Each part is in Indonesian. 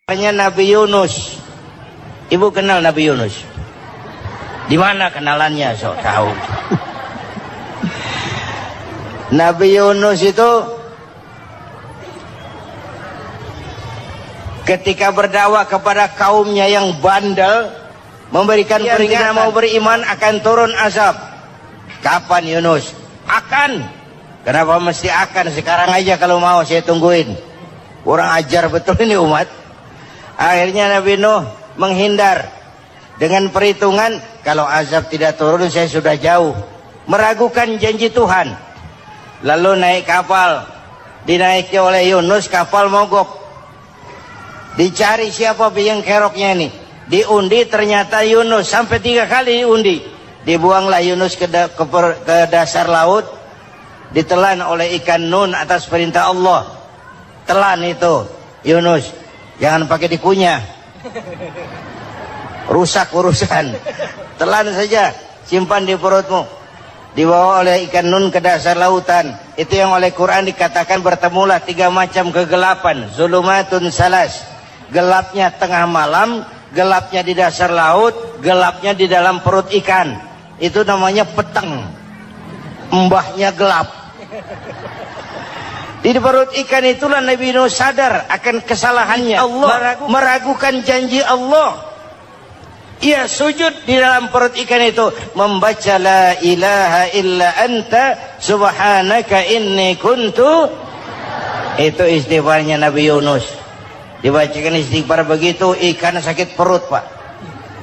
Nabi Yunus. Ibu kenal Nabi Yunus? Di mana kenalannya? Sok tahu. Nabi Yunus itu ketika berdakwah kepada kaumnya yang bandel, memberikan peringatan mau beriman akan turun azab. Kapan Yunus? Akan. Kenapa mesti akan? Sekarang aja kalau mau saya tungguin. Kurang ajar betul ini umat. Akhirnya Nabi Nuh menghindar dengan perhitungan kalau azab tidak turun saya sudah jauh, meragukan janji Tuhan. Lalu naik kapal, dinaiki oleh Yunus, kapal mogok. Dicari siapa biang keroknya ini, diundi ternyata Yunus, sampai 3 kali diundi. Dibuanglah Yunus ke dasar laut, ditelan oleh ikan Nun atas perintah Allah. Telan itu Yunus, jangan pakai dikunyah, rusak urusan. Telan saja, simpan di perutmu. Dibawa oleh ikan Nun ke dasar lautan. Itu yang oleh Quran dikatakan bertemulah 3 macam kegelapan. Zulumatun salas, gelapnya tengah malam, gelapnya di dasar laut, gelapnya di dalam perut ikan. Itu namanya peteng, mbahnya gelap. Di perut ikan itulah Nabi Nuh sadar akan kesalahannya. Allah meragukan janji Allah. Ia sujud di dalam perut ikan itu, membaca la ilaha illa anta subhanaka inni kuntu. Itu istighfarnya Nabi Yunus. Dibacakan istighfar begitu, ikan sakit perut, Pak.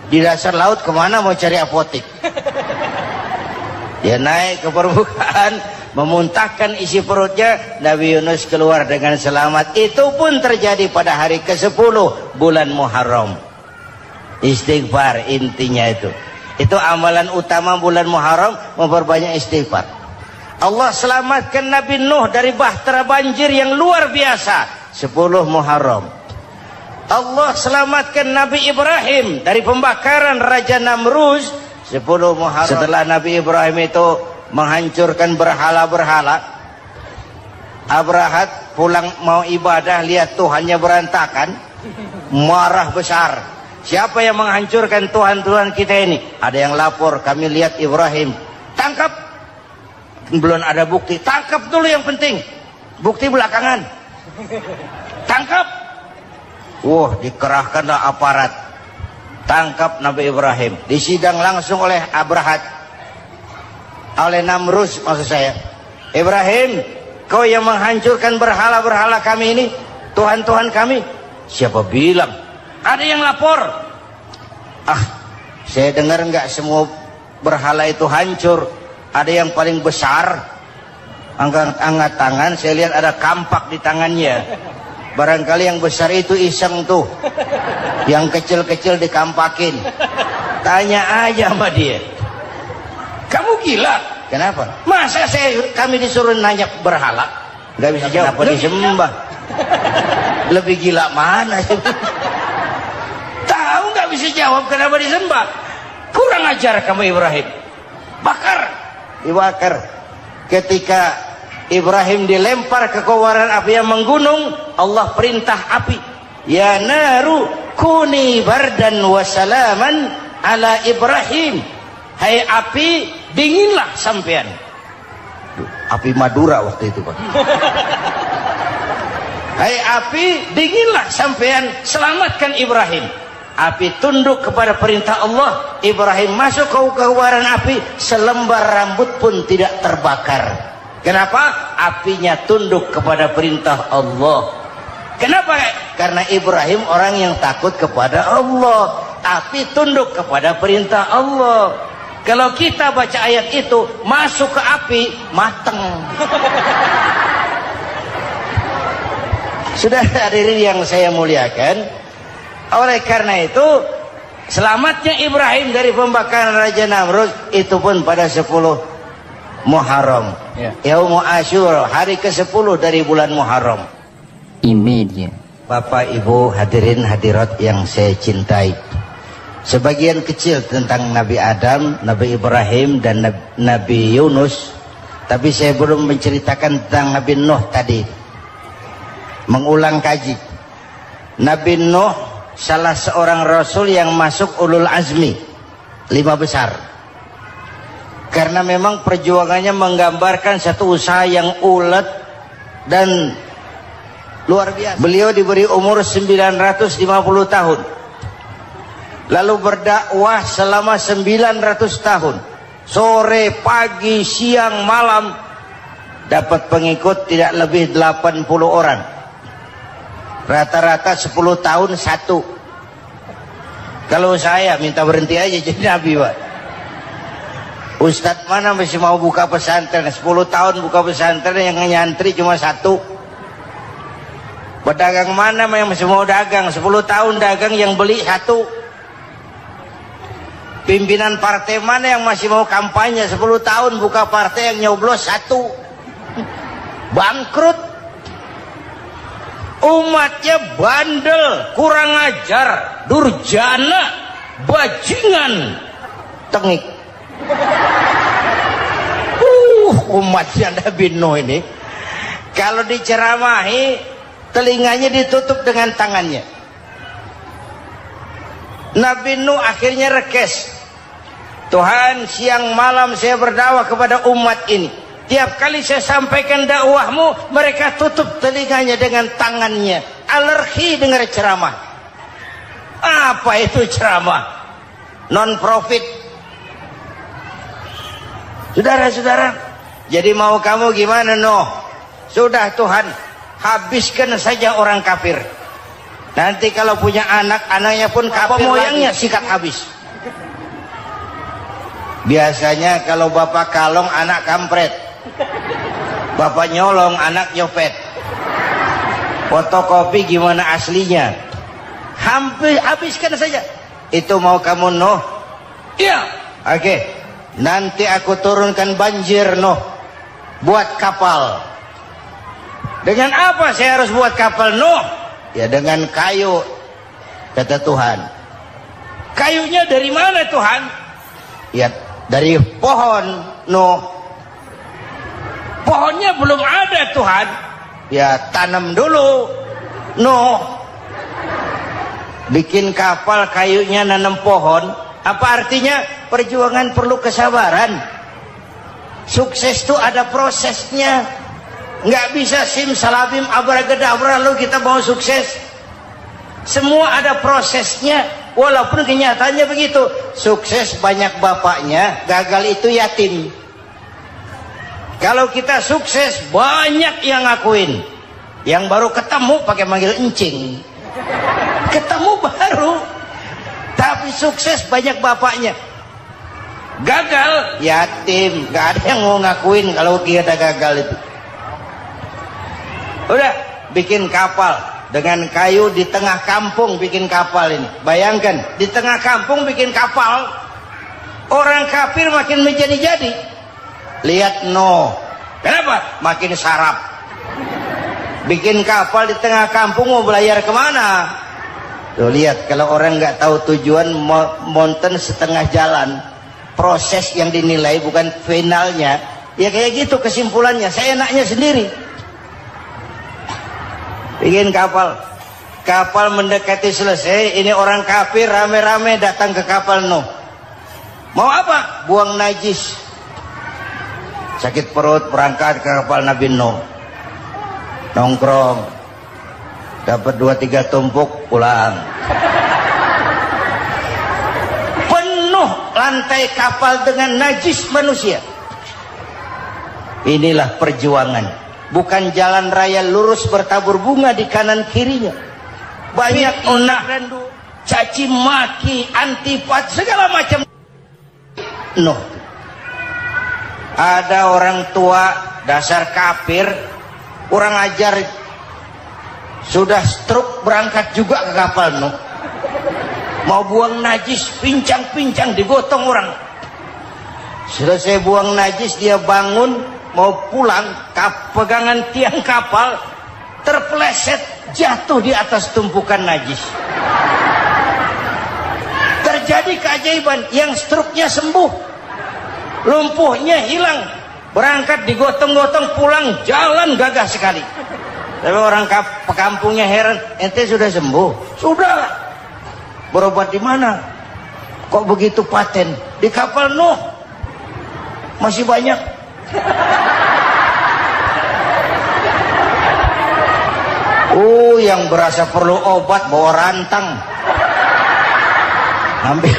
Di dasar laut kemana mau cari apotik? Dia naik ke permukaan, memuntahkan isi perutnya. Nabi Yunus keluar dengan selamat. Itu pun terjadi pada hari ke-10 bulan Muharram. Istighfar intinya itu. Itu amalan utama bulan Muharram, memperbanyak istighfar. Allah selamatkan Nabi Nuh dari bahtera banjir yang luar biasa 10 Muharram. Allah selamatkan Nabi Ibrahim dari pembakaran Raja Namruz 10 Muharram. Setelah Nabi Ibrahim itu menghancurkan berhala-berhala, Abrahat pulang mau ibadah, lihat Tuhannya berantakan, marah besar. Siapa yang menghancurkan Tuhan-Tuhan kita ini? Ada yang lapor, kami lihat Ibrahim. Tangkap. Belum ada bukti, tangkap dulu yang penting, bukti belakangan. Tangkap. Wah, dikerahkanlah aparat, tangkap Nabi Ibrahim. Disidang langsung oleh Abrahat, oleh Namruz maksud saya. Ibrahim, kau yang menghancurkan berhala-berhala kami ini, Tuhan-Tuhan kami. Siapa bilang? Ada yang lapor. Saya dengar enggak semua berhala itu hancur. Ada yang paling besar, angkat tangan, saya lihat ada kampak di tangannya. Barangkali yang besar itu iseng tuh, yang kecil-kecil dikampakin. Tanya aja sama dia, kamu gila? Kenapa? Masa kami disuruh nanya berhala? Gak bisa jawab. Kenapa disembah? Lebih gila mana? Tahu gak bisa jawab kenapa disembah? Kurang ajar kamu Ibrahim. Bakar, dibakar. Ketika Ibrahim dilempar ke kobaran api yang menggunung, Allah perintah api, ya naru kuni bardan wa salaman ala Ibrahim. Hai api, dinginlah sampean. Api Madura waktu itu, Pak. Hai api, dinginlah sampean, selamatkan Ibrahim. Api tunduk kepada perintah Allah. Ibrahim masuk ke kobaran api, selembar rambut pun tidak terbakar. Kenapa? Apinya tunduk kepada perintah Allah. Kenapa? Karena Ibrahim orang yang takut kepada Allah. Api tunduk kepada perintah Allah. Kalau kita baca ayat itu, masuk ke api, mateng. Sudah hadirin yang saya muliakan, oleh karena itu selamatnya Ibrahim dari pembakaran Raja Namruz itu pun pada 10 Muharram, Yaumul Asyura, hari ke-10 dari bulan Muharram. Ini dia. Bapak Ibu hadirin hadirat yang saya cintai, sebagian kecil tentang Nabi Adam, Nabi Ibrahim dan Nabi Yunus, tapi saya belum menceritakan tentang Nabi Nuh tadi. Mengulang kaji. Nabi Nuh salah seorang rasul yang masuk ulul azmi 5 besar, karena memang perjuangannya menggambarkan satu usaha yang ulet dan luar biasa. Beliau diberi umur 950 tahun, lalu berdakwah selama 900 tahun, sore, pagi, siang, malam, dapat pengikut tidak lebih 80 orang, rata-rata 10 tahun satu. Kalau saya minta berhenti aja jadi nabi, Pak. Ustadz mana masih mau buka pesantren, 10 tahun buka pesantren, yang nyantri cuma satu. Pedagang mana yang masih mau dagang, 10 tahun dagang yang beli satu. Pimpinan partai mana yang masih mau kampanye, 10 tahun buka partai, yang nyoblos satu. Bangkrut. Umatnya bandel, kurang ajar, durjana, bajingan, tengik. Umatnya Nabi Nuh ini kalau diceramahi telinganya ditutup dengan tangannya. Nabi Nuh akhirnya rekes, Tuhan, siang malam saya berdakwah kepada umat ini. Tiap kali saya sampaikan dakwahmu, mereka tutup telinganya dengan tangannya. Alergi dengar ceramah. Apa itu ceramah? Non profit. Saudara-saudara, jadi mau kamu gimana, Nuh? Sudah Tuhan, habiskan saja orang kafir. Nanti kalau punya anak, anaknya pun kafir, moyangnya sikat habis. Biasanya kalau bapak kalong, anak kampret. Bapak nyolong, anak nyopet. Fotokopi gimana aslinya? Hampir habiskan saja. Itu mau kamu, Nuh? Iya. Oke. Nanti aku turunkan banjir, Nuh. Buat kapal. Dengan apa saya harus buat kapal, Nuh? Ya dengan kayu, kata Tuhan. Kayunya dari mana, Tuhan? Ya dari pohon, Nuh. Pohonnya belum ada, Tuhan. Ya tanam dulu, Nuh. Bikin kapal, kayunya nanam pohon. Apa artinya? Perjuangan perlu kesabaran. Sukses itu ada prosesnya. Nggak bisa simsalabim abracadabra lalu kita mau sukses. Semua ada prosesnya. Walaupun kenyataannya begitu. Sukses banyak bapaknya, gagal itu yatim. Kalau kita sukses banyak yang ngakuin. Yang baru ketemu pakai manggil encing. Ketemu baru. Tapi sukses banyak bapaknya. Gagal yatim, gak ada yang mau ngakuin kalau kita gagal itu. Udah bikin kapal dengan kayu di tengah kampung, bikin kapal ini. Bayangkan di tengah kampung bikin kapal, orang kafir makin menjadi-jadi. Lihat Nuh, kenapa? Makin sarap. Bikin kapal di tengah kampung, mau belayar kemana? Tuh lihat, kalau orang nggak tahu tujuan, mountain setengah jalan. Proses yang dinilai bukan finalnya. Ya kayak gitu kesimpulannya. Saya enaknya sendiri. Bikin kapal. Kapal mendekati selesai. Ini orang kafir rame-rame datang ke kapal Nuh. Mau apa? Buang najis. Sakit perut, berangkat ke kapal Nabi Nuh. Nongkrong. Dapat 2-3 tumpuk, pulang. Penuh lantai kapal dengan najis manusia. Inilah perjuangan. Bukan jalan raya lurus bertabur bunga di kanan kirinya. Banyak unak randu, caci maki, antipat, segala macam. Nuh. Ada orang tua dasar kafir, kurang ajar, sudah stroke berangkat juga ke kapal Nuh. Mau buang najis, pincang-pincang digotong orang. Selesai buang najis dia bangun mau pulang, pegangan tiang kapal terpeleset jatuh di atas tumpukan najis. Terjadi keajaiban, yang stroke-nya sembuh. Lumpuhnya hilang, berangkat digotong-gotong pulang, jalan gagah sekali. Tapi orang pekampungnya heran, ente sudah sembuh? Sudah. Berobat di mana? Kok begitu paten? Di kapal Nuh. Masih banyak. Yang berasa perlu obat bawa rantang. Ambil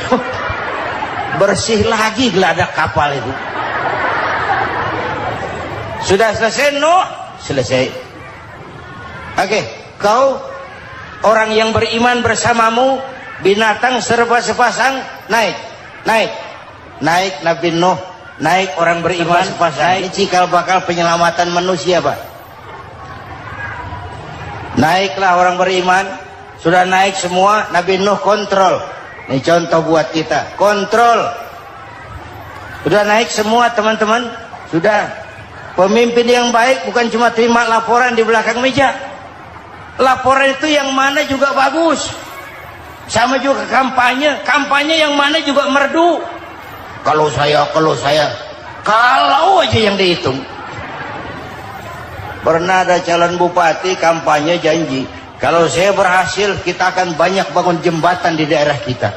bersih lagi geladak kapal itu. Sudah selesai Nuh? Selesai. Oke, kau orang yang beriman bersamamu, binatang serba sepasang, naik Nabi Nuh, naik orang beriman sepasang. Ini cikal bakal penyelamatan manusia, Pak. Naiklah orang beriman, sudah naik semua, Nabi Nuh kontrol. Ini contoh buat kita, kontrol. Sudah naik semua teman-teman, sudah. Pemimpin yang baik bukan cuma terima laporan di belakang meja. Laporan itu yang mana juga bagus. Sama juga kampanye yang mana juga merdu. Kalau aja yang dihitung. Pernah ada calon bupati kampanye janji, kalau saya berhasil kita akan banyak bangun jembatan di daerah kita.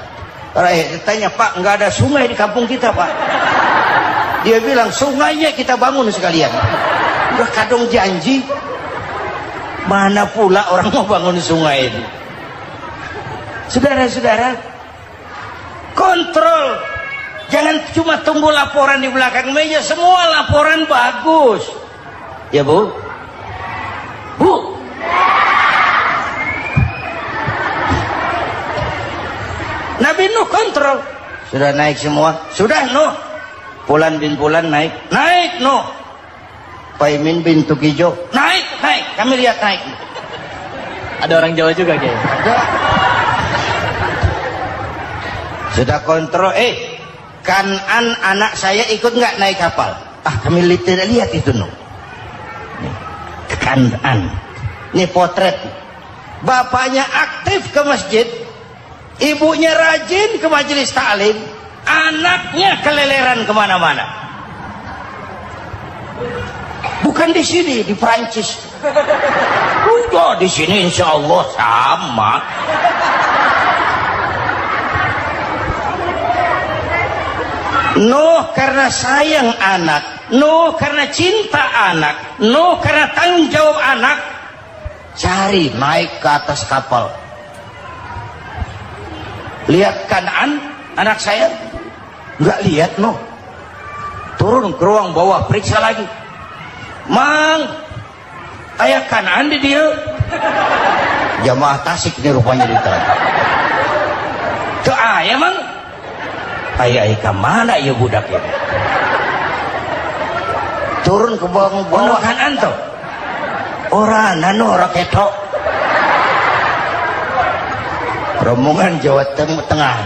Rakyat ditanya, Pak, nggak ada sungai di kampung kita, Pak. Dia bilang, sungainya kita bangun sekalian. Udah kadung janji, mana pula orang mau bangun sungai itu. Saudara-saudara, kontrol. Jangan cuma tunggu laporan di belakang meja, semua laporan bagus. Ya, Bu? Bu, Nabi Nuh kontrol. Sudah naik semua? Sudah Nuh. Pulan bin Pulan naik Nuh. Paimin bin Tukijo naik. Kami lihat naik. Ada orang Jawa juga, Kiai. Ada. Sudah kontrol. Kanan anak saya ikut nggak naik kapal? Kami tidak lihat itu Nuh. Kanan. Ini potret. Bapaknya aktif ke masjid, ibunya rajin ke majelis taklim, anaknya keleleran kemana-mana. Bukan di sini, di Prancis. Udah di sini insya Allah sama. Nuh karena sayang anak, Nuh karena cinta anak, Nuh karena tanggung jawab anak, cari naik ke atas kapal. Lihat Kanaan, anak saya, nggak lihat Nuh. Turun ke ruang bawah, periksa lagi. Mang, ayah Kanaan di dia. Jamaah Tasik ini rupanya diterang. Tuh ayah Mang. Ayah ke mana ya budak ya? Turun ke bawah Kanaan tuh. Orang nano raketok. Rombongan Jawa Tengah.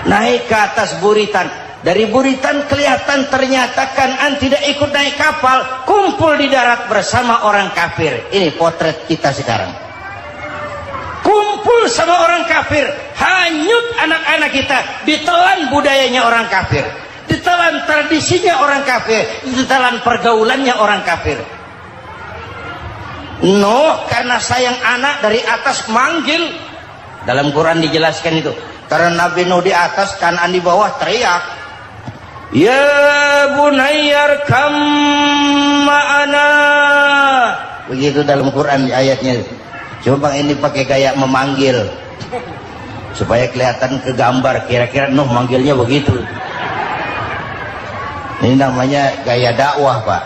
Naik ke atas buritan. Dari buritan kelihatan ternyata Kanaan tidak ikut naik kapal, kumpul di darat bersama orang kafir. Ini potret kita sekarang. Kumpul sama orang kafir, hanyut anak-anak kita, ditelan budayanya orang kafir, ditelan tradisinya orang kafir, ditelan pergaulannya orang kafir. Nuh karena sayang anak dari atas manggil. Dalam Quran dijelaskan itu. Karena Nabi Nuh di atas, Kanaan di bawah, teriak, ya bunayyar kam ma'ana. Begitu dalam Quran ayatnya. Coba ini pakai gaya memanggil supaya kelihatan ke gambar, kira-kira Nuh manggilnya begitu. Ini namanya gaya dakwah, Pak.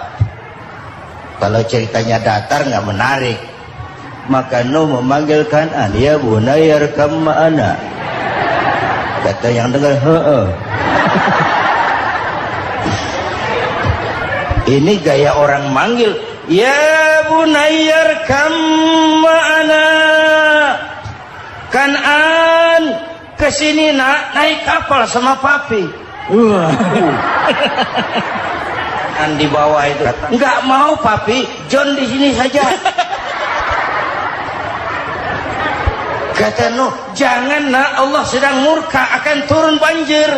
Kalau ceritanya datar nggak menarik, maka Nuh memanggil Kanaan, ya bunayyar kam ma'ana. Kata yang dengar, ini gaya orang manggil, ya bunayyar kam ma'ana. Kanaan, kesini nak, naik kapal sama papi. Di bawah itu, nggak mau papi, John di sini saja. Kata Nuh, jangan nak, Allah sedang murka, akan turun banjir.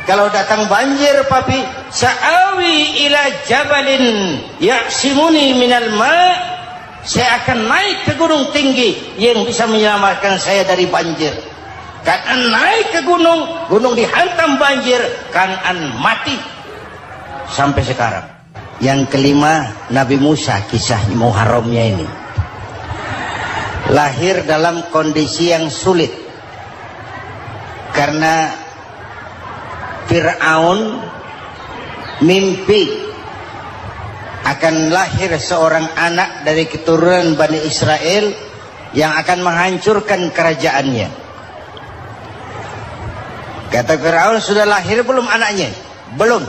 Kalau datang banjir papi, sa'awi ila jabalin ya'simuni minal ma', saya akan naik ke gunung tinggi yang bisa menyelamatkan saya dari banjir. Kan'an naik ke gunung, gunung dihantam banjir, Kan'an mati. Sampai sekarang. Yang kelima, Nabi Musa, kisah Muharramnya ini. Lahir dalam kondisi yang sulit. Karena Fir'aun mimpi akan lahir seorang anak dari keturunan Bani Israel yang akan menghancurkan kerajaannya. Kata Fir'aun, sudah lahir belum anaknya? Belum.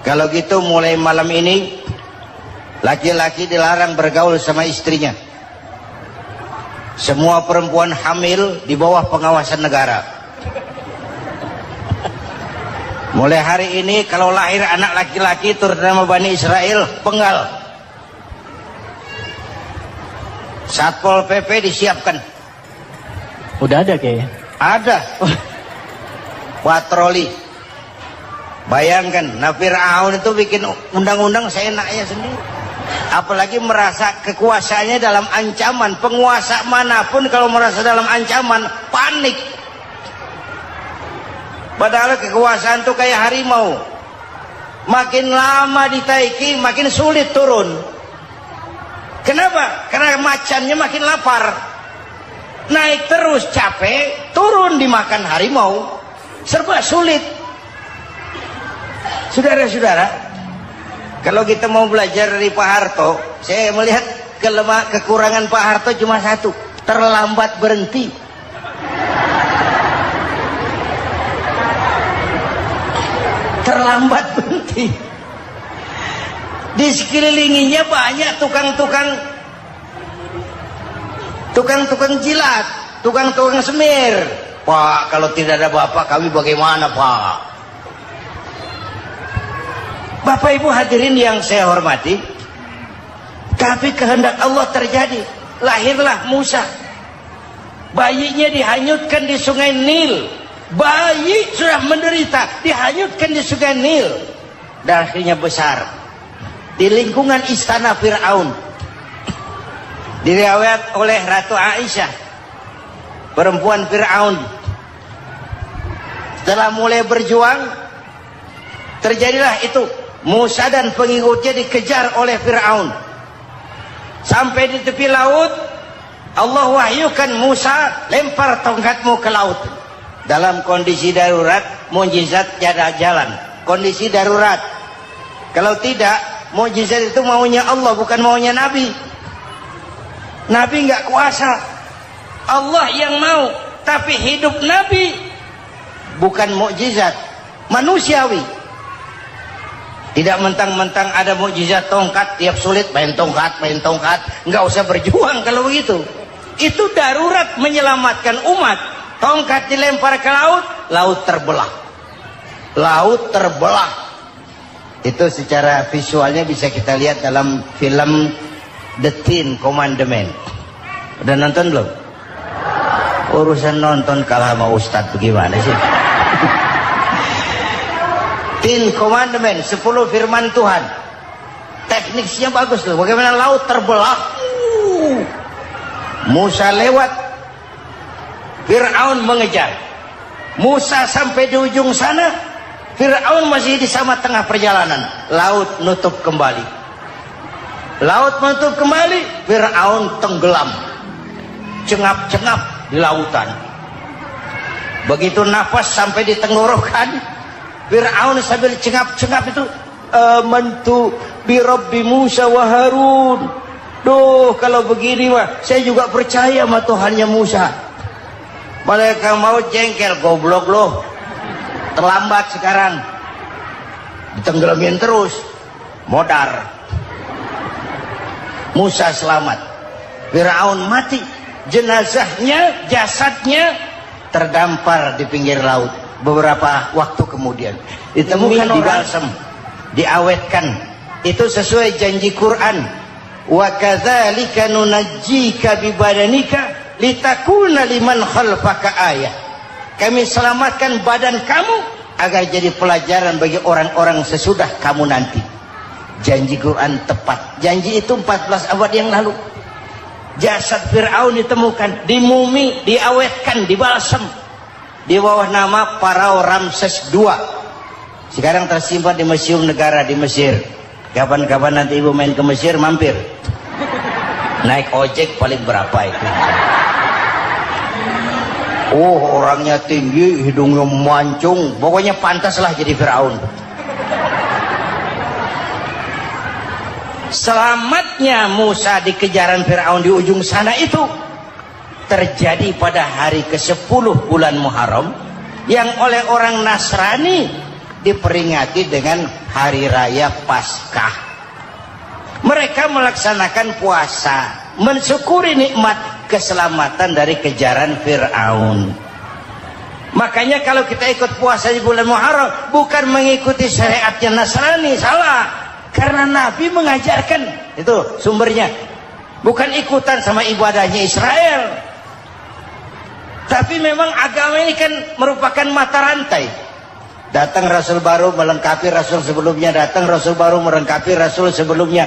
Kalau gitu mulai malam ini laki-laki dilarang bergaul sama istrinya. Semua perempuan hamil di bawah pengawasan negara. Mulai hari ini kalau lahir anak laki-laki terutama Bani Israel, penggal. Satpol PP disiapkan. Udah ada kayaknya. Ada. Patroli. Bayangkan, Fir'aun itu bikin undang-undang seenaknya sendiri. Apalagi merasa kekuasaannya dalam ancaman. Penguasa manapun kalau merasa dalam ancaman, panik. Padahal kekuasaan itu kayak harimau. Makin lama ditaiki, makin sulit turun. Kenapa? Karena macannya makin lapar. Naik terus capek, turun dimakan harimau. Serba sulit. Saudara-saudara, kalau kita mau belajar dari Pak Harto, saya melihat kekurangan Pak Harto cuma satu, terlambat berhenti. Terlambat berhenti. Di sekelilinginya banyak tukang-tukang jilat, tukang-tukang semir. Pak, kalau tidak ada bapak kami bagaimana, Pak? Bapak Ibu hadirin yang saya hormati, tapi kehendak Allah terjadi. Lahirlah Musa. Bayinya dihanyutkan di sungai Nil. Bayi sudah menderita, dihanyutkan di sungai Nil. Dan akhirnya besar di lingkungan istana Fir'aun. Diriwayat oleh Ratu Aisyah, perempuan Fir'aun. Setelah mulai berjuang, terjadilah itu. Musa dan pengikutnya dikejar oleh Fir'aun. Sampai di tepi laut, Allah wahyukan Musa, lempar tongkatmu ke laut. Dalam kondisi darurat, mukjizat tiada jalan. Kondisi darurat. Kalau tidak, mukjizat itu maunya Allah, bukan maunya Nabi. Nabi nggak kuasa. Allah yang mau. Tapi hidup Nabi bukan mukjizat, manusiawi. Tidak mentang-mentang ada mukjizat tongkat, tiap sulit main tongkat. Nggak usah berjuang kalau begitu. Itu darurat menyelamatkan umat. Tongkat dilempar ke laut, laut terbelah. Laut terbelah. Itu secara visualnya bisa kita lihat dalam film The Ten Commandments. Udah nonton belum? Urusan nonton kalah sama Ustadz bagaimana sih? Ten Commandments, 10 firman Tuhan. Tekniknya bagus loh. Bagaimana laut terbelah. Musa lewat, Fir'aun mengejar. Musa sampai di ujung sana, Fir'aun masih di sama tengah perjalanan. Laut nutup kembali. Laut menutup kembali, Fir'aun tenggelam. Cengap-cengap di lautan. Begitu nafas sampai di tenggorokan, Fir'aun sambil cengap-cengap itu, amantu bi Rabbi Musa wa Harun. Duh, kalau begini mah saya juga percaya sama Tuhannya Musa. Mereka mau jengkel, goblok loh. Terlambat sekarang. Ditenggelamin terus. Modar. Musa selamat. Fir'aun mati. Jenazahnya, jasadnya terdampar di pinggir laut. Beberapa waktu kemudian ditemukan di balsam, diawetkan. Itu sesuai janji Quran. Wa kadzalika nunajjika bi badanika litakuna liman khalfaka ayah. Kami selamatkan badan kamu agar jadi pelajaran bagi orang-orang sesudah kamu nanti. Janji Quran tepat. Janji itu 14 abad yang lalu. Jasad Fir'aun ditemukan, dimumi, diawetkan, dibalsem di bawah nama Farao Ramses II. Sekarang tersimpan di Museum Negara di Mesir. Kapan-kapan nanti ibu main ke Mesir, mampir. Naik ojek paling berapa itu? Oh, orangnya tinggi, hidungnya mancung, pokoknya pantaslah jadi Fir'aun. Selamatnya Musa di kejaran Fir'aun di ujung sana itu terjadi pada hari ke-10 bulan Muharram, yang oleh orang Nasrani diperingati dengan hari raya Paskah. Mereka melaksanakan puasa, mensyukuri nikmat keselamatan dari kejaran Fir'aun. Makanya kalau kita ikut puasa di bulan Muharram bukan mengikuti syariatnya Nasrani, salah. Karena Nabi mengajarkan, itu sumbernya, bukan ikutan sama ibadahnya Israel. Tapi memang agama ini kan merupakan mata rantai. Datang Rasul baru melengkapi Rasul sebelumnya, datang Rasul baru melengkapi Rasul sebelumnya.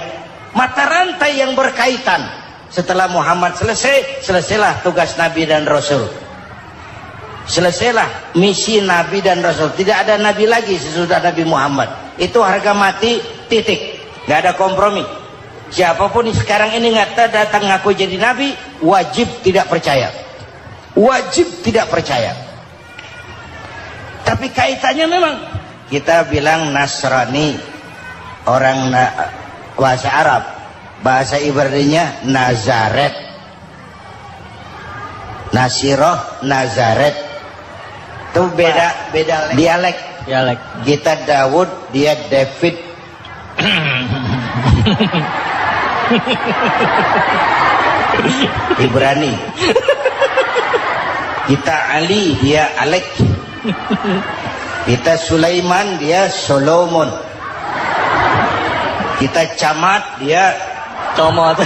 Mata rantai yang berkaitan. Setelah Muhammad selesai, selesailah tugas Nabi dan Rasul. Selesailah misi Nabi dan Rasul. Tidak ada Nabi lagi sesudah Nabi Muhammad. Itu harga mati, titik. Gak ada kompromi. Siapapun sekarang ini nggak datang ngaku jadi Nabi, wajib tidak percaya. Wajib tidak percaya. Tapi kaitannya memang, kita bilang Nasrani, orang bahasa Arab, bahasa Ibraninya Nazaret, Nasiroh, Nazaret. Itu beda dialek. Kita Daud, dia David. Ibrani. Kita Ali, dia Alek. Kita Sulaiman, dia Solomon. Kita Camat, dia Comot.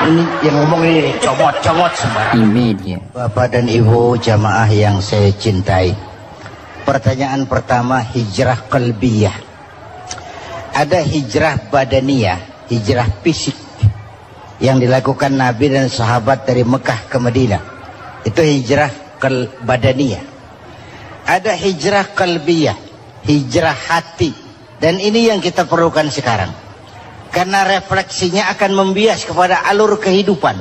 Ini yang ngomong ini comot sembarang. Ini dia. Bapak dan Ibu jamaah yang saya cintai, pertanyaan pertama, hijrah qalbiyah. Ada hijrah badaniyah, hijrah fisik yang dilakukan Nabi dan sahabat dari Mekah ke Madinah. Itu hijrah badaniyah. Ada hijrah qalbiyah, hijrah hati. Dan ini yang kita perlukan sekarang. Karena refleksinya akan membias kepada alur kehidupan.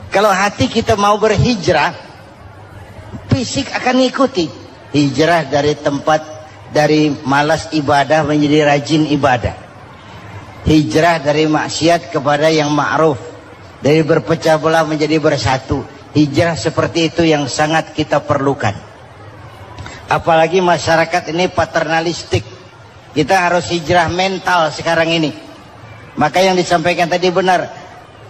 Kalau hati kita mau berhijrah, fisik akan ngikuti. Hijrah dari tempat, dari malas ibadah menjadi rajin ibadah. Hijrah dari maksiat kepada yang ma'ruf, dari berpecah belah menjadi bersatu. Hijrah seperti itu yang sangat kita perlukan. Apalagi masyarakat ini paternalistik. Kita harus hijrah mental sekarang ini. Maka yang disampaikan tadi benar.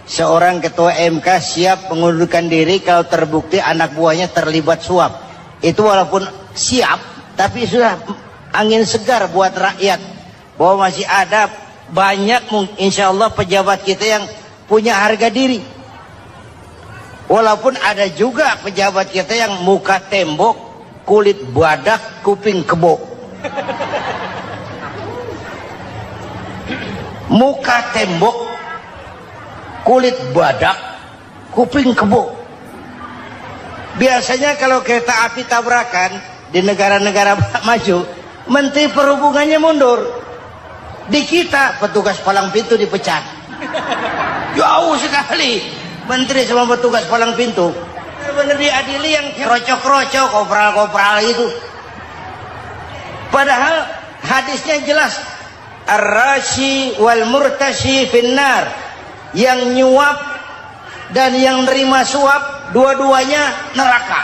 Seorang ketua MK siap mengundurkan diri kalau terbukti anak buahnya terlibat suap. Itu walaupun siap, tapi sudah angin segar buat rakyat. Bahwa masih ada banyak insya Allah pejabat kita yang punya harga diri. Walaupun ada juga pejabat kita yang muka tembok, kulit badak, kuping kebo. Muka tembok, kulit badak, kuping kebo. Biasanya kalau kereta api tabrakan di negara-negara maju, Menteri Perhubungannya mundur. Di kita petugas palang pintu dipecat. Jauh sekali Menteri sama petugas palang pintu. Benar diadili yang krocok-krocok, kopral-kopral itu. Padahal hadisnya jelas, ar-rashi wal murtashi finnar. Yang nyuap dan yang nerima suap, dua-duanya neraka.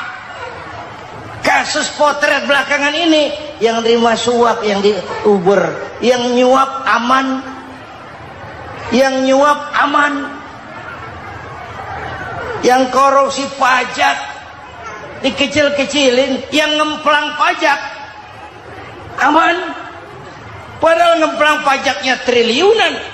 Kasus potret belakangan ini, yang nerima suap, yang diuber, yang nyuap aman, yang nyuap aman, yang korupsi pajak dikecil-kecilin, yang ngemplang pajak aman. Padahal ngemplang pajaknya triliunan.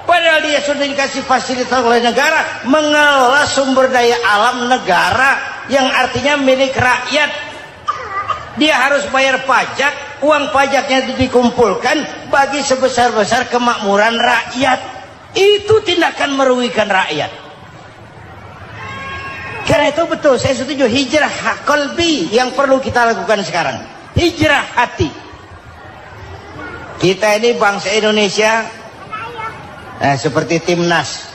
Padahal dia sudah dikasih fasilitas oleh negara mengelola sumber daya alam negara yang artinya milik rakyat. Dia harus bayar pajak uang pajaknya dikumpulkan bagi sebesar-besar kemakmuran rakyat. Itu tindakan merugikan rakyat. Karena itu betul, saya setuju, hijrah qalbi yang perlu kita lakukan sekarang. Hijrah hati. Kita ini bangsa Indonesia seperti timnas.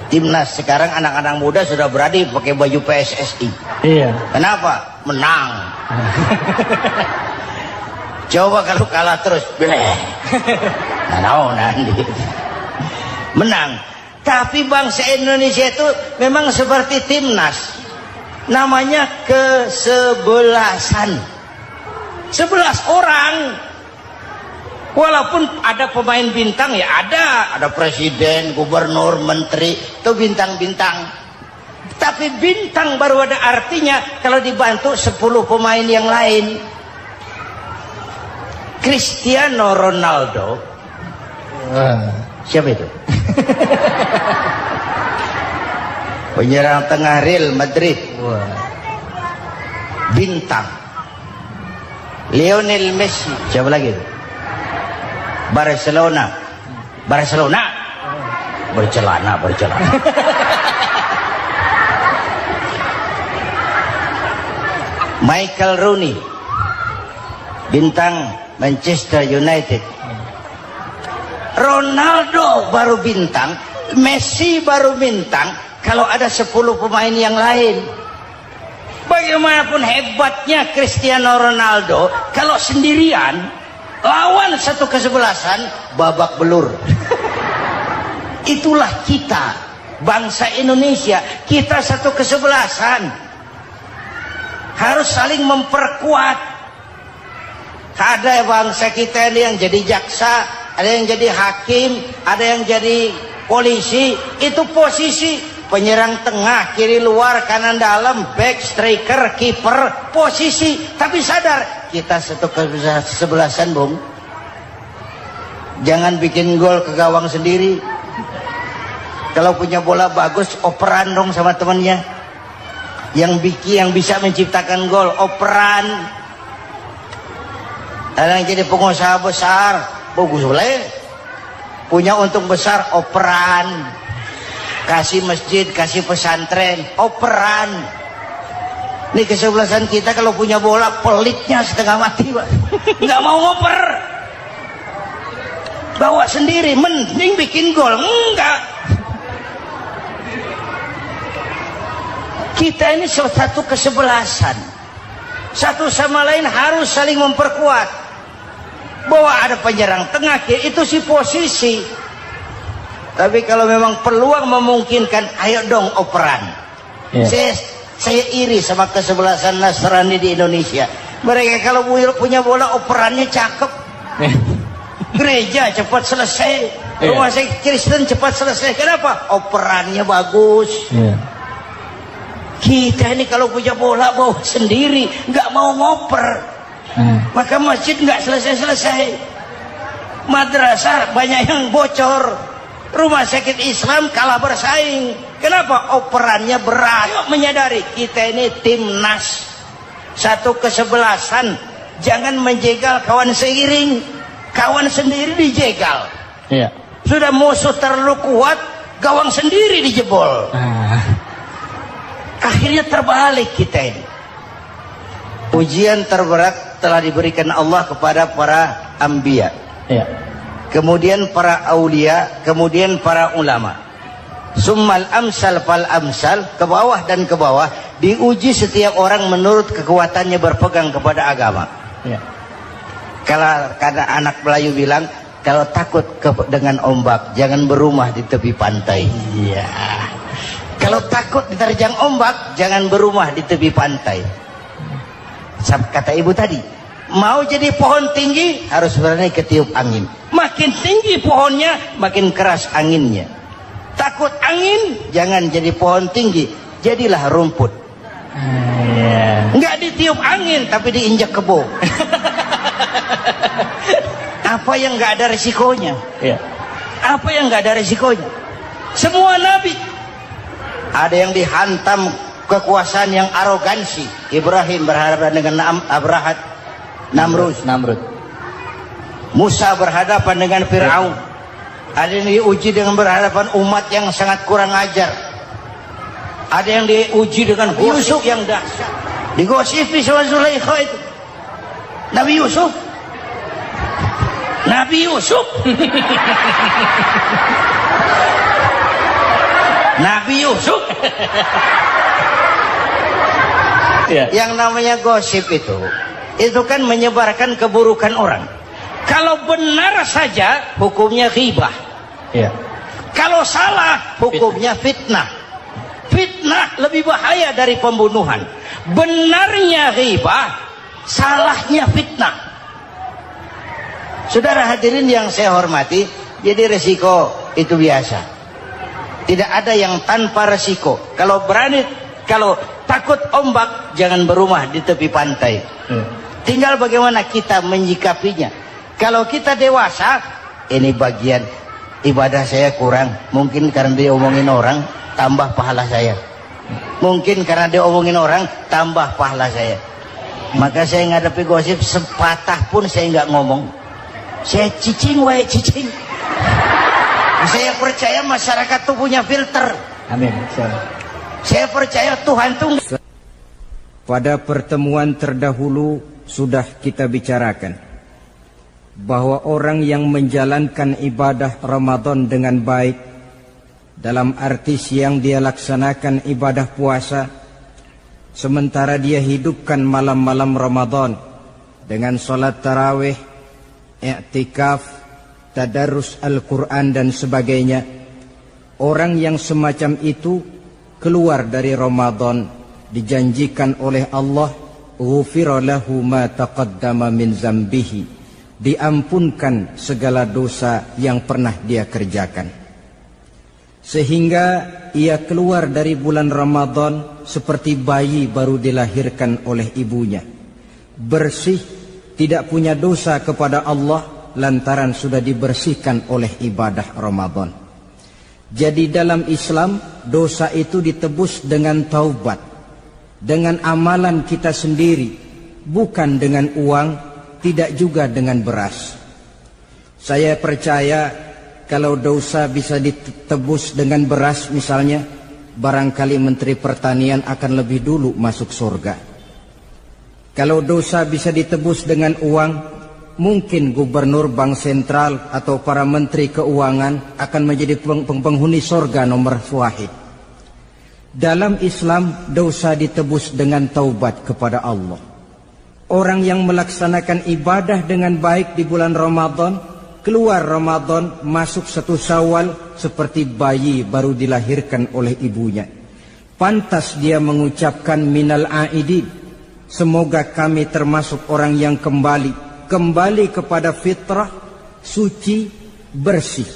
Timnas sekarang anak-anak muda sudah berani pakai baju PSSI. Iya. Kenapa? Menang. Coba kalau kalah terus, nanti menang. Tapi bangsa Indonesia itu memang seperti timnas. Namanya kesebelasan. 11 orang. Walaupun ada pemain bintang ya ada presiden, gubernur, menteri, itu bintang-bintang. Tapi bintang baru ada artinya kalau dibantu 10 pemain yang lain. Cristiano Ronaldo. Siapa itu? Penyerang tengah Real Madrid. Bintang. Lionel Messi. Siapa lagi itu? Barcelona. Bercelana. Michael Rooney, bintang Manchester United. Ronaldo baru bintang, Messi baru bintang kalau ada 10 pemain yang lain. Bagaimanapun hebatnya Cristiano Ronaldo, kalau sendirian lawan satu kesebelasan, babak belur. Itulah kita, bangsa Indonesia. Kita satu kesebelasan, harus saling memperkuat. Ada bangsa kita ini yang jadi jaksa, ada yang jadi hakim, ada yang jadi polisi. Itu posisi penyerang tengah, kiri luar, kanan dalam, back, striker, kiper, posisi. Tapi sadar, kita satu kesebelasan, Bung. Jangan bikin gol ke gawang sendiri. Kalau punya bola bagus, operan dong sama temannya. Yang bisa menciptakan gol, operan. Ada yang jadi pengusaha besar, bagus boleh. Punya untung besar, operan. Kasih masjid, kasih pesantren, operan. Ini kesebelasan kita kalau punya bola pelitnya setengah mati, Pak. Nggak mau ngoper. Bawa sendiri, mending bikin gol. Enggak. Kita ini satu kesebelasan. Satu sama lain harus saling memperkuat. Bahwa ada penyerang tengah, itu si posisi. Tapi kalau memang peluang memungkinkan, ayo dong operan. Saya iri sama kesebelasan Nasrani di Indonesia. Mereka kalau punya bola operannya cakep. Gereja cepat selesai, rumah sakit Kristen cepat selesai. Kenapa? Operannya bagus. Kita ini kalau punya bola bawa sendiri, nggak mau ngoper. Maka masjid nggak selesai-selesai. Madrasah banyak yang bocor. Rumah sakit Islam kalah bersaing. Kenapa? Operannya berat. Ayo menyadari kita ini timnas, satu kesebelasan. Jangan menjegal kawan seiring, kawan sendiri dijegal. Sudah musuh terlalu kuat, gawang sendiri dijebol. Akhirnya terbalik kita ini. Ujian terberat telah diberikan Allah kepada para anbiya. Kemudian para aulia, kemudian para ulama. Summal amsal fal amsal, ke bawah dan ke bawah, diuji setiap orang menurut kekuatannya berpegang kepada agama. Karena anak Melayu bilang, kalau takut dengan ombak, jangan berumah di tepi pantai. Kalau takut diterjang ombak, jangan berumah di tepi pantai. Kata ibu tadi, mau jadi pohon tinggi harus berani ketiup angin. Makin tinggi pohonnya, makin keras anginnya. Takut angin, jangan jadi pohon tinggi, jadilah rumput. Nggak ditiup angin, tapi diinjak kebo. Apa yang nggak ada resikonya? Apa yang nggak ada resikonya? Semua nabi ada yang dihantam kekuasaan yang arogansi. Ibrahim berhadapan dengan Abrahat. Namrud. Musa berhadapan dengan Fir'aun. Ada yang diuji dengan berhadapan umat yang sangat kurang ajar. Ada yang diuji dengan gosip yang dahsyat. Digosipi sama Zulaikha itu. Nabi Yusuf. Ya. Yang namanya gosip itu kan menyebarkan keburukan orang. Kalau benar saja hukumnya ghibah. Ya. Kalau salah hukumnya fitnah. Fitnah lebih bahaya dari pembunuhan. Benarnya ghibah, salahnya fitnah. Saudara hadirin yang saya hormati, jadi resiko itu biasa. Tidak ada yang tanpa resiko. Kalau takut ombak, jangan berumah di tepi pantai. Tinggal bagaimana kita menyikapinya. Kalau kita dewasa, ini bagian ibadah saya kurang. Mungkin karena diomongin orang, tambah pahala saya. Mungkin karena diomongin orang, tambah pahala saya. Maka saya ngadepi gosip, sepatah pun saya nggak ngomong. Saya cicing. Saya percaya masyarakat itu punya filter. Amin. Saya percaya Tuhan itu. Pada pertemuan terdahulu sudah kita bicarakan bahwa orang yang menjalankan ibadah Ramadan dengan baik, dalam arti siang dia laksanakan ibadah puasa, sementara dia hidupkan malam-malam Ramadan dengan sholat tarawih, i'tikaf, tadarus Al-Quran dan sebagainya. Orang yang semacam itu keluar dari Ramadan dijanjikan oleh Allah, ghufira lahu ma taqaddama min zambihi, diampunkan segala dosa yang pernah dia kerjakan. Sehingga ia keluar dari bulan Ramadan seperti bayi baru dilahirkan oleh ibunya, bersih, tidak punya dosa kepada Allah lantaran sudah dibersihkan oleh ibadah Ramadan. Jadi dalam Islam dosa itu ditebus dengan taubat, dengan amalan kita sendiri, bukan dengan uang, tidak juga dengan beras. Saya percaya kalau dosa bisa ditebus dengan beras misalnya, barangkali Menteri Pertanian akan lebih dulu masuk surga. Kalau dosa bisa ditebus dengan uang, mungkin gubernur bank sentral atau para menteri keuangan akan menjadi penghuni surga nomor wahid. Dalam Islam dosa ditebus dengan taubat kepada Allah. Orang yang melaksanakan ibadah dengan baik di bulan Ramadan, keluar Ramadan masuk 1 Syawal seperti bayi baru dilahirkan oleh ibunya. Pantas dia mengucapkan minal aidin, semoga kami termasuk orang yang kembali kepada fitrah, suci, bersih.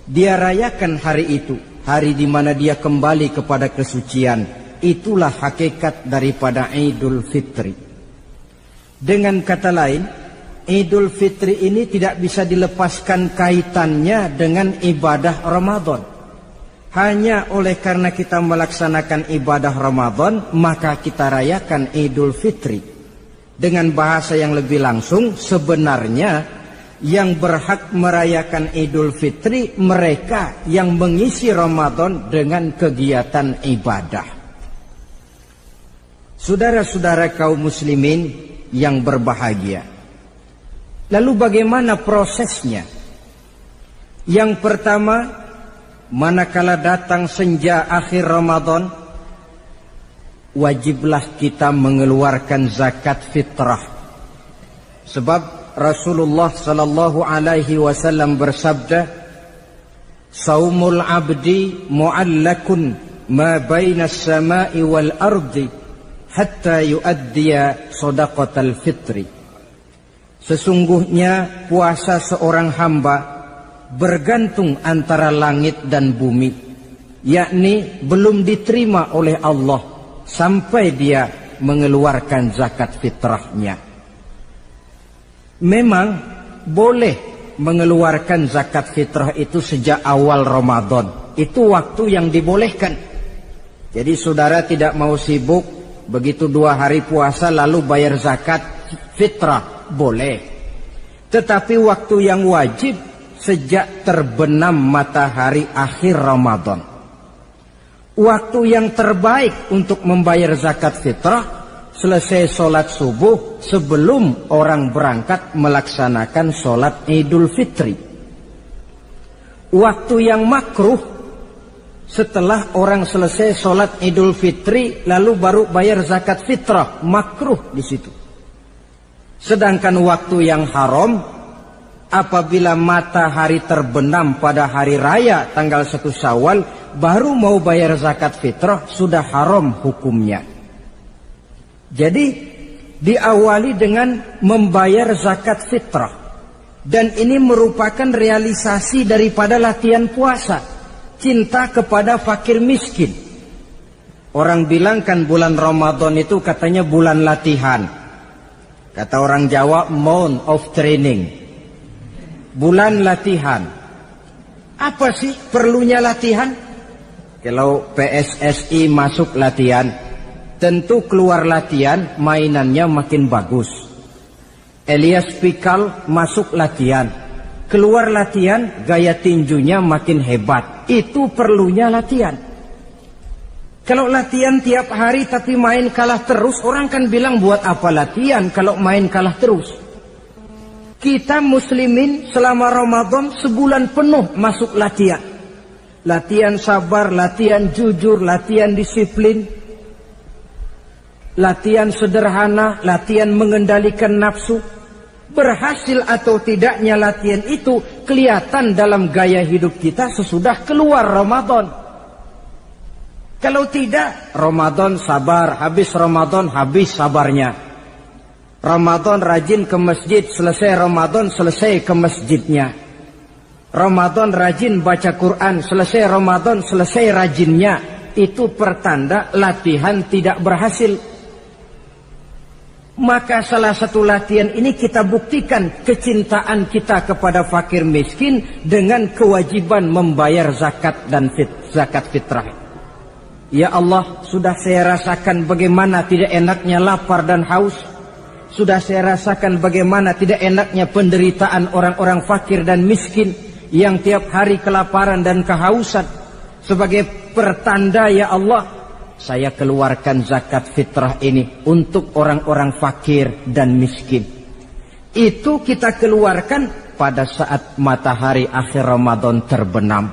Dia rayakan hari itu, hari di mana dia kembali kepada kesucian. Itulah hakikat daripada Idul Fitri. Dengan kata lain, Idul Fitri ini tidak bisa dilepaskan kaitannya dengan ibadah Ramadan. Hanya oleh karena kita melaksanakan ibadah Ramadan, maka kita rayakan Idul Fitri. Dengan bahasa yang lebih langsung, sebenarnya yang berhak merayakan Idul Fitri mereka yang mengisi Ramadan dengan kegiatan ibadah. Saudara-saudara kaum muslimin yang berbahagia, lalu bagaimana prosesnya? Yang pertama, manakala datang senja akhir Ramadan, wajiblah kita mengeluarkan zakat fitrah. Sebab Rasulullah sallallahu alaihi wasallam bersabda, "Saumul 'abdi mu'allakun ma baina as-sama'i wal ardi hatta yu'addiya shadaqatal fitri." Sesungguhnya puasa seorang hamba bergantung antara langit dan bumi, yakni belum diterima oleh Allah sampai dia mengeluarkan zakat fitrahnya. Memang boleh mengeluarkan zakat fitrah itu sejak awal Ramadan. Itu waktu yang dibolehkan. Jadi saudara tidak mau sibuk, begitu 2 hari puasa lalu bayar zakat fitrah. boleh. Tetapi waktu yang wajib sejak terbenam matahari akhir Ramadan. Waktu yang terbaik untuk membayar zakat fitrah selesai sholat subuh sebelum orang berangkat melaksanakan sholat Idul Fitri. Waktu yang makruh setelah orang selesai sholat Idul Fitri lalu baru bayar zakat fitrah, makruh di situ. Sedangkan waktu yang haram apabila matahari terbenam pada hari raya tanggal 1 Syawal baru mau bayar zakat fitrah, sudah haram hukumnya. Jadi diawali dengan membayar zakat fitrah. Dan ini merupakan realisasi daripada latihan puasa, cinta kepada fakir miskin. Orang bilang kan bulan Ramadan itu katanya bulan latihan. Kata orang Jawa, month of training. Bulan latihan. Apa sih perlunya latihan? Kalau PSSI masuk latihan, tentu keluar latihan mainannya makin bagus. Elias Pikal masuk latihan, keluar latihan gaya tinjunya makin hebat. Itu perlunya latihan. Kalau latihan tiap hari tapi main kalah terus, orang kan bilang buat apa latihan kalau main kalah terus. Kita muslimin selama Ramadan sebulan penuh masuk latihan. Latihan sabar, latihan jujur, latihan disiplin, latihan sederhana, latihan mengendalikan nafsu. Berhasil atau tidaknya latihan itu kelihatan dalam gaya hidup kita sesudah keluar Ramadan. Kalau tidak, Ramadan sabar, habis Ramadan habis sabarnya. Ramadan rajin ke masjid, selesai Ramadan selesai ke masjidnya. Ramadan rajin baca Quran, selesai Ramadan selesai rajinnya. Itu pertanda latihan tidak berhasil. Maka salah satu latihan ini kita buktikan kecintaan kita kepada fakir miskin dengan kewajiban membayar zakat dan zakat fitrah. Ya Allah, sudah saya rasakan bagaimana tidak enaknya lapar dan haus. Sudah saya rasakan bagaimana tidak enaknya penderitaan orang-orang fakir dan miskin yang tiap hari kelaparan dan kehausan. Sebagai pertanda ya Allah, saya keluarkan zakat fitrah ini untuk orang-orang fakir dan miskin. Itu kita keluarkan pada saat matahari akhir Ramadan terbenam.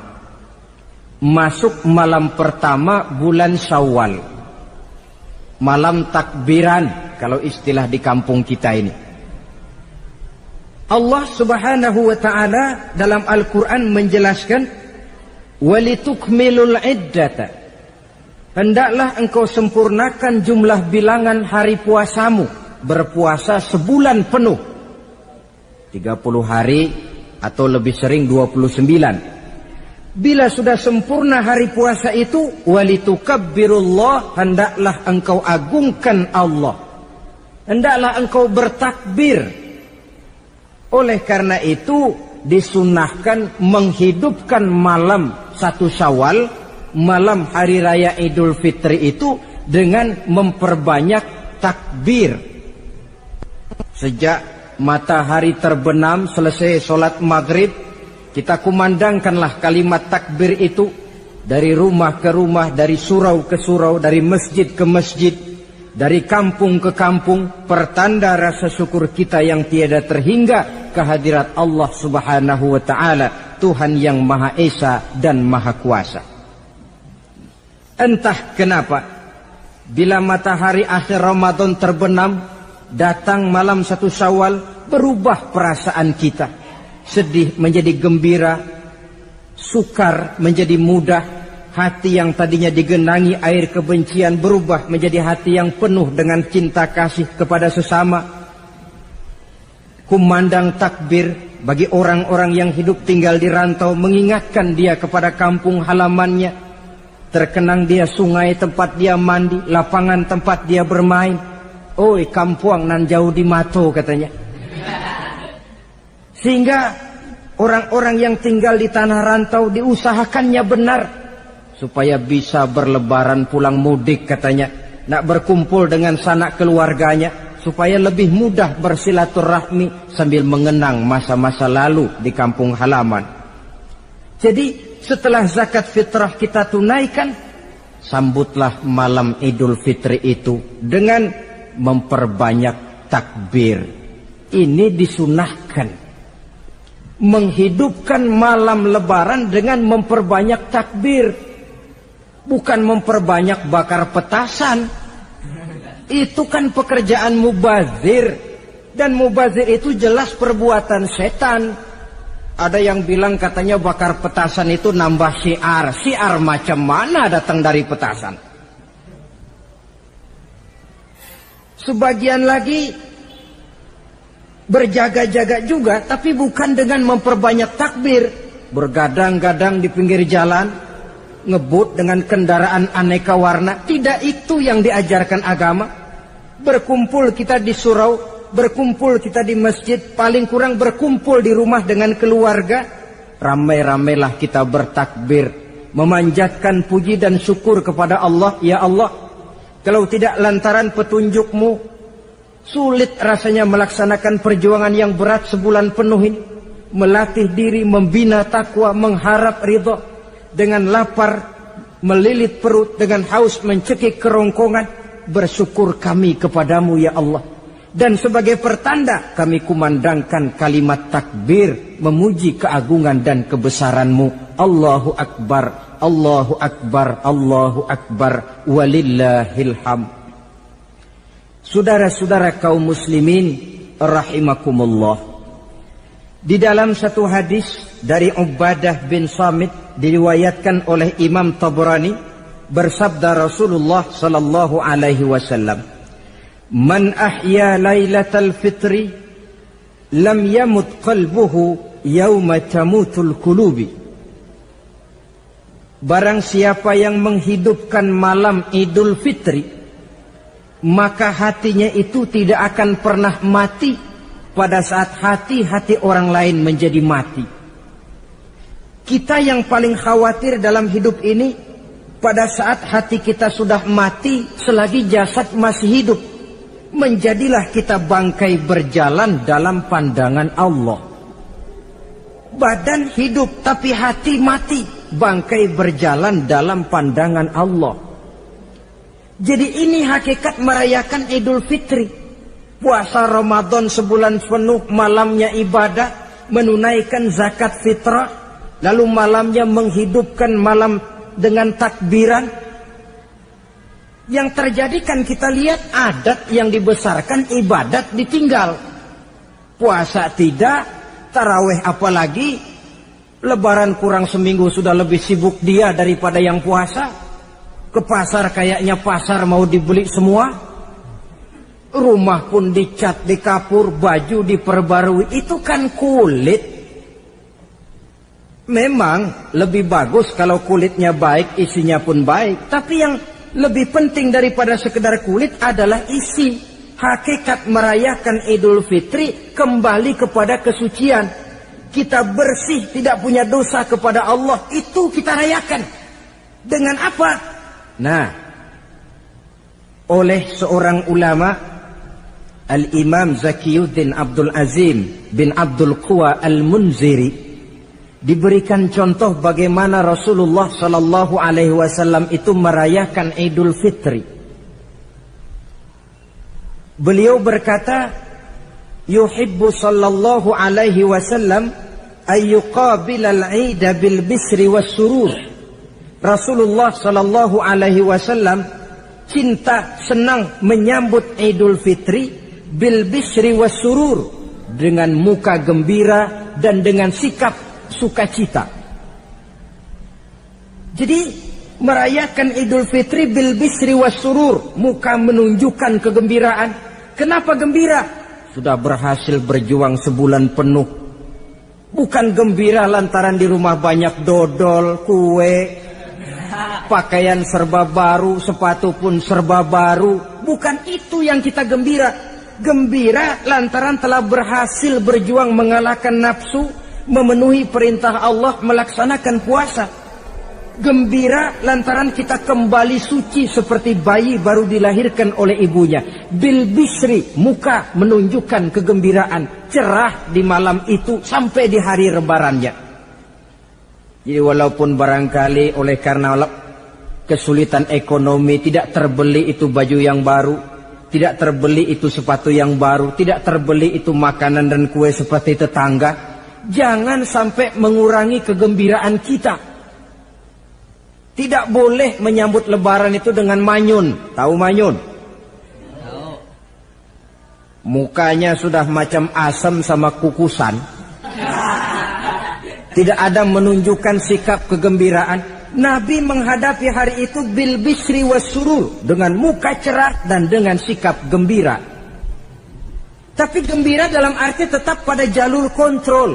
Masuk malam pertama bulan Syawal. Malam takbiran kalau istilah di kampung kita ini. Allah Subhanahu wa taala dalam Al-Qur'an menjelaskan walitukmilul iddata. Hendaklah engkau sempurnakan jumlah bilangan hari puasamu. Berpuasa sebulan penuh. 30 hari atau lebih sering 29. Bila sudah sempurna hari puasa itu, walitukabbirullah, hendaklah engkau agungkan Allah. Hendaklah engkau bertakbir. Oleh karena itu disunahkan menghidupkan malam 1 Syawal, malam hari raya Idul Fitri itu dengan memperbanyak takbir. Sejak matahari terbenam selesai sholat maghrib, kita kumandangkanlah kalimat takbir itu dari rumah ke rumah, dari surau ke surau, dari masjid ke masjid, dari kampung ke kampung, pertanda rasa syukur kita yang tiada terhingga kehadirat Allah Subhanahu wa taala, Tuhan yang Maha Esa dan Maha Kuasa. Entah kenapa, bila matahari akhir Ramadan terbenam, datang malam 1 Syawal, berubah perasaan kita. Sedih menjadi gembira, sukar menjadi mudah, hati yang tadinya digenangi air kebencian berubah menjadi hati yang penuh dengan cinta kasih kepada sesama. Kumandang takbir bagi orang-orang yang hidup tinggal di rantau, mengingatkan dia kepada kampung halamannya. Terkenang dia sungai tempat dia mandi, lapangan tempat dia bermain. Oi, kampuang nan jauh di mato katanya. Sehingga orang-orang yang tinggal di tanah rantau diusahakannya benar supaya bisa berlebaran pulang mudik katanya, nak berkumpul dengan sanak keluarganya. supaya lebih mudah bersilaturahmi sambil mengenang masa-masa lalu di kampung halaman. Jadi setelah zakat fitrah kita tunaikan, sambutlah malam Idul Fitri itu dengan memperbanyak takbir. Ini disunahkan. Menghidupkan malam lebaran dengan memperbanyak takbir. Bukan memperbanyak bakar petasan. Itu kan pekerjaan mubazir. Dan mubazir itu jelas perbuatan setan. Ada yang bilang katanya bakar petasan itu nambah syiar. Syiar macam mana datang dari petasan? Sebagian lagi berjaga-jaga juga, tapi bukan dengan memperbanyak takbir. Bergadang-gadang di pinggir jalan, ngebut dengan kendaraan aneka warna. Tidak itu yang diajarkan agama. Berkumpul kita di surau, berkumpul kita di masjid, paling kurang berkumpul di rumah dengan keluarga. Ramai-ramailah kita bertakbir, memanjatkan puji dan syukur kepada Allah. Ya Allah, kalau tidak lantaran petunjukmu, sulit rasanya melaksanakan perjuangan yang berat sebulan penuh ini. Melatih diri, membina takwa, mengharap ridha. Dengan lapar melilit perut, dengan haus mencekik kerongkongan. Bersyukur kami kepadamu ya Allah. Dan sebagai pertanda kami kumandangkan kalimat takbir, memuji keagungan dan kebesaranmu. Allahu Akbar, Allahu Akbar, Allahu Akbar, walillahil hamd. Saudara-saudara kaum muslimin rahimakumullah. Di dalam satu hadis dari Ubadah bin Samit diriwayatkan oleh Imam Tabrani, bersabda Rasulullah sallallahu alaihi wasallam, "Man ahya lailatal fitri lam yamut qalbuhu yauma tamutul qulubi." Barang siapa yang menghidupkan malam Idul Fitri, maka hatinya itu tidak akan pernah mati pada saat hati-hati orang lain menjadi mati. Kita yang paling khawatir dalam hidup ini, pada saat hati kita sudah mati selagi jasad masih hidup. Menjadilah kita bangkai berjalan dalam pandangan Allah. Badan hidup tapi hati mati, bangkai berjalan dalam pandangan Allah. Jadi ini hakikat merayakan Idul Fitri. Puasa Ramadan sebulan penuh, malamnya ibadah, menunaikan zakat fitrah, lalu malamnya menghidupkan malam dengan takbiran. Yang terjadi kan kita lihat adat yang dibesarkan, ibadat ditinggal. Puasa tidak, taraweh apalagi, lebaran kurang seminggu sudah lebih sibuk dia daripada yang puasa. Ke pasar kayaknya pasar mau dibeli semua. Rumah pun dicat, dikapur, baju diperbarui. Itu kan kulit. Memang lebih bagus kalau kulitnya baik, isinya pun baik. Tapi yang lebih penting daripada sekedar kulit adalah isi. Hakikat merayakan Idul Fitri kembali kepada kesucian. Kita bersih, tidak punya dosa kepada Allah. Itu kita rayakan. Dengan apa? Nah, oleh seorang ulama, Al-Imam Zakiyuddin Abdul Azim bin Abdul Quwa Al-Munziri, diberikan contoh bagaimana Rasulullah sallallahu alaihi wasallam itu merayakan Idul Fitri. Beliau berkata, yuhibbu sallallahu alaihi wasallam ayyuqabilal 'ida bil bisri was surur. Rasulullah sallallahu alaihi wasallam cinta, senang menyambut Idul Fitri bil bisri was surur, dengan muka gembira dan dengan sikap sukacita. Jadi merayakan Idul Fitri bil bisri was surur, muka menunjukkan kegembiraan. Kenapa gembira? Sudah berhasil berjuang sebulan penuh. Bukan gembira lantaran di rumah banyak dodol, kue, pakaian serba baru, sepatu pun serba baru. Bukan itu yang kita gembira. Gembira lantaran telah berhasil berjuang mengalahkan nafsu, memenuhi perintah Allah, melaksanakan puasa. Gembira lantaran kita kembali suci seperti bayi baru dilahirkan oleh ibunya. Bil bisri, muka menunjukkan kegembiraan, cerah di malam itu sampai di hari lebarannya. Jadi walaupun barangkali oleh karena kesulitan ekonomi tidak terbeli itu baju yang baru, tidak terbeli itu sepatu yang baru, tidak terbeli itu makanan dan kue seperti tetangga, jangan sampai mengurangi kegembiraan kita. Tidak boleh menyambut lebaran itu dengan manyun. Tahu manyun? Mukanya sudah macam asam sama kukusan. Tidak ada menunjukkan sikap kegembiraan. Nabi menghadapi hari itu bil bisri was surur, dengan muka cerah dan dengan sikap gembira. Tapi gembira dalam arti tetap pada jalur kontrol.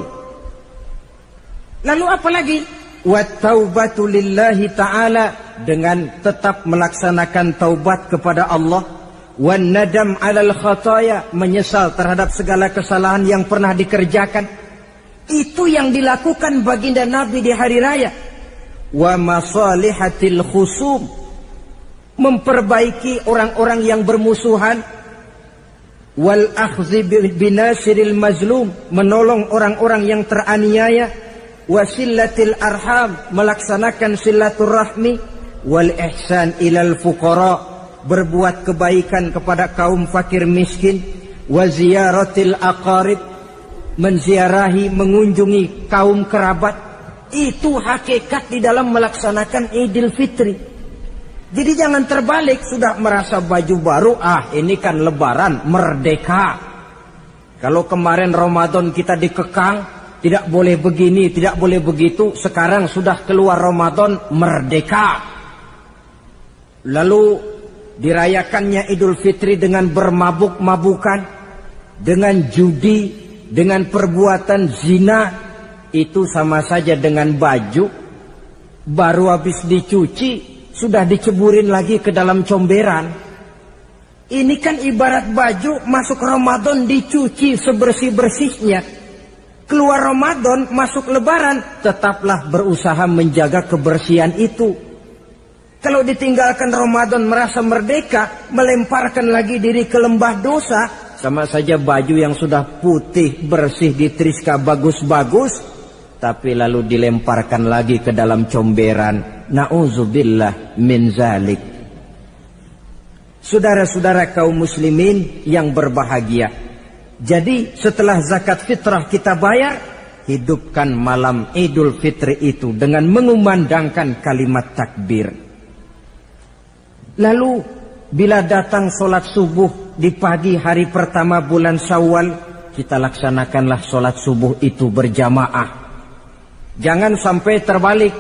Lalu apa lagi? Wa taubatu lillahi ta'ala, dengan tetap melaksanakan taubat kepada Allah. Wan nadam 'alal khataya, menyesal terhadap segala kesalahan yang pernah dikerjakan. Itu yang dilakukan baginda Nabi di hari raya. Wa masalihatil khusum, memperbaiki orang-orang yang bermusuhan. Wal akhzi binasiril mazlum, menolong orang-orang yang teraniaya. Wasillatil arham, melaksanakan silaturahmi. Wal ihsan ilal fuqara, berbuat kebaikan kepada kaum fakir miskin. Wa ziyaratil aqarib, menziarahi, mengunjungi kaum kerabat. Itu hakikat di dalam melaksanakan Idul Fitri. Jadi jangan terbalik, sudah merasa baju baru, ini kan lebaran, merdeka. Kalau kemarin Ramadan kita dikekang, tidak boleh begini, tidak boleh begitu. Sekarang sudah keluar Ramadan, merdeka. Lalu dirayakannya Idul Fitri dengan bermabuk-mabukan, dengan judi, dengan perbuatan zina. Itu sama saja dengan baju baru habis dicuci, sudah diceburin lagi ke dalam comberan. Ini kan ibarat baju masuk Ramadan dicuci sebersih-bersihnya. Keluar Ramadan, masuk lebaran, tetaplah berusaha menjaga kebersihan itu. Kalau ditinggalkan Ramadan merasa merdeka, melemparkan lagi diri ke lembah dosa, sama saja baju yang sudah putih, bersih, ditriska bagus-bagus, tapi lalu dilemparkan lagi ke dalam comberan. Na'udzubillah min zalik. Saudara-saudara kaum muslimin yang berbahagia, jadi setelah zakat fitrah kita bayar, hidupkan malam Idul Fitri itu dengan mengumandangkan kalimat takbir. Lalu bila datang sholat subuh di pagi hari pertama bulan Syawal, kita laksanakanlah sholat subuh itu berjamaah. Jangan sampai terbalik,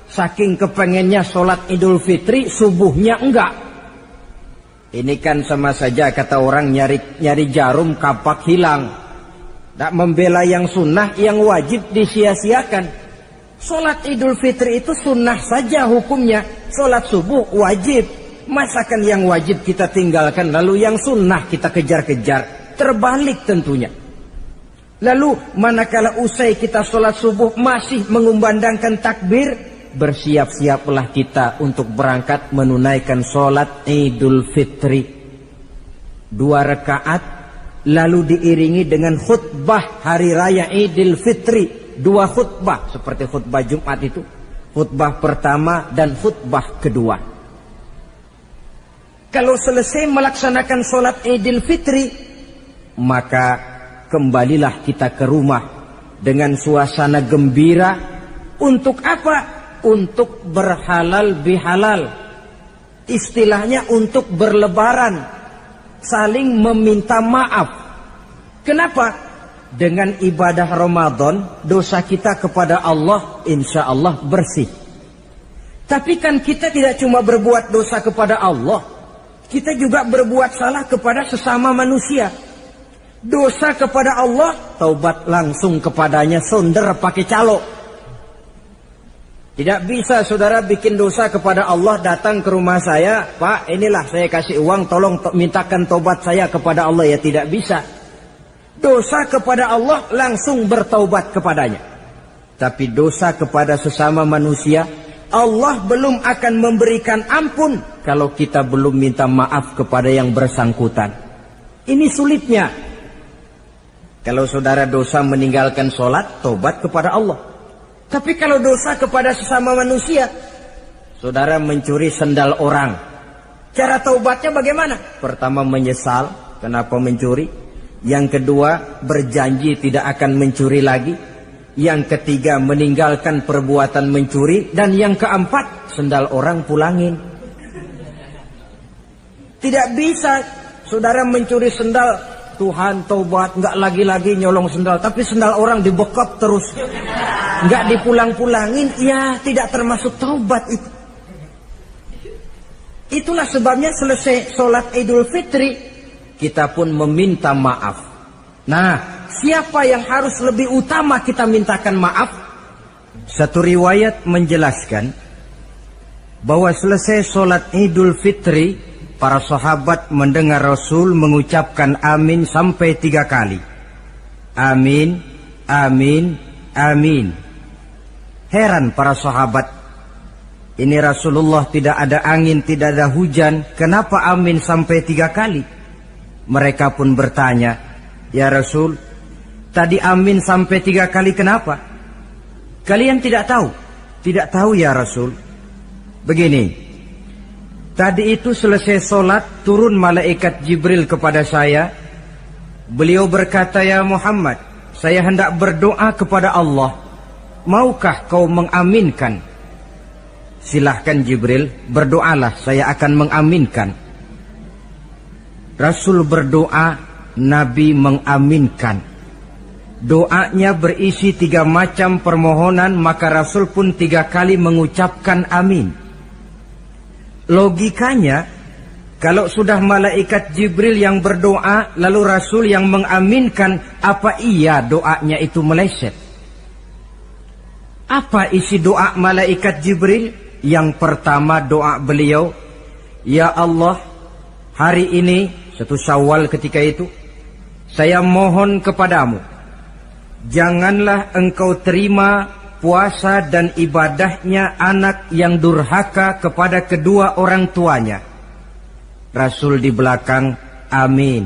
saking kepengennya sholat Idul Fitri, subuhnya enggak. Ini kan sama saja kata orang nyari jarum kapak hilang. Tak membela yang sunnah, yang wajib disia-siakan. Sholat Idul Fitri itu sunnah saja hukumnya. Sholat subuh wajib. Masakan yang wajib kita tinggalkan, lalu yang sunnah kita kejar-kejar. Terbalik tentunya. Lalu manakala usai kita sholat subuh masih mengumandangkan takbir, bersiap-siaplah kita untuk berangkat menunaikan sholat Idul Fitri. 2 rakaat, lalu diiringi dengan khutbah hari raya Idul Fitri. 2 khutbah, seperti khutbah Jumat itu. Khutbah pertama dan khutbah kedua. Kalau selesai melaksanakan sholat Idul Fitri, maka kembalilah kita ke rumah dengan suasana gembira. Untuk apa? Untuk berhalal bihalal. Istilahnya untuk berlebaran, saling meminta maaf. Kenapa? Dengan ibadah Ramadan, dosa kita kepada Allah insya Allah bersih. Tapi kan kita tidak cuma berbuat dosa kepada Allah, kita juga berbuat salah kepada sesama manusia. Dosa kepada Allah, taubat langsung kepadanya, sonder pakai calo. Tidak bisa saudara bikin dosa kepada Allah, datang ke rumah saya, Pak inilah saya kasih uang, tolong mintakan taubat saya kepada Allah. Ya tidak bisa. Dosa kepada Allah langsung bertaubat kepadanya. Tapi dosa kepada sesama manusia, Allah belum akan memberikan ampun kalau kita belum minta maaf kepada yang bersangkutan. Ini sulitnya. Kalau saudara dosa meninggalkan sholat, tobat kepada Allah. Tapi kalau dosa kepada sesama manusia, saudara mencuri sendal orang, cara taubatnya bagaimana? Pertama menyesal, kenapa mencuri? Yang kedua berjanji tidak akan mencuri lagi. Yang ketiga meninggalkan perbuatan mencuri. Dan yang keempat, sendal orang pulangin. Tidak bisa saudara mencuri sendal, Tuhan taubat, nggak lagi-lagi nyolong sendal, tapi sendal orang dibekap terus, nggak dipulang-pulangin, ya tidak termasuk taubat itu. Itulah sebabnya selesai sholat Idul Fitri, kita pun meminta maaf. Nah, siapa yang harus lebih utama kita mintakan maaf? Satu riwayat menjelaskan bahwa selesai sholat Idul Fitri, para sahabat mendengar Rasul mengucapkan amin sampai 3 kali. Amin, amin, amin. Heran para sahabat, ini Rasulullah tidak ada angin, tidak ada hujan, kenapa amin sampai 3 kali? Mereka pun bertanya, ya Rasul, tadi amin sampai 3 kali kenapa? Kalian tidak tahu? Tidak tahu ya Rasul. Begini, tadi itu selesai sholat, turun malaikat Jibril kepada saya. Beliau berkata, ya Muhammad, saya hendak berdoa kepada Allah. Maukah kau mengaminkan? Silahkan Jibril, berdoalah, saya akan mengaminkan. Rasul berdoa, Nabi mengaminkan. Doanya berisi 3 macam permohonan, maka Rasul pun 3 kali mengucapkan amin. Logikanya, kalau sudah malaikat Jibril yang berdoa, lalu Rasul yang mengaminkan, apa iya doanya itu meleset? Apa isi doa malaikat Jibril? Yang pertama doa beliau, ya Allah, hari ini, 1 Syawal ketika itu, saya mohon kepadamu, janganlah engkau terima puasa dan ibadahnya anak yang durhaka kepada kedua orang tuanya. Rasul di belakang, amin.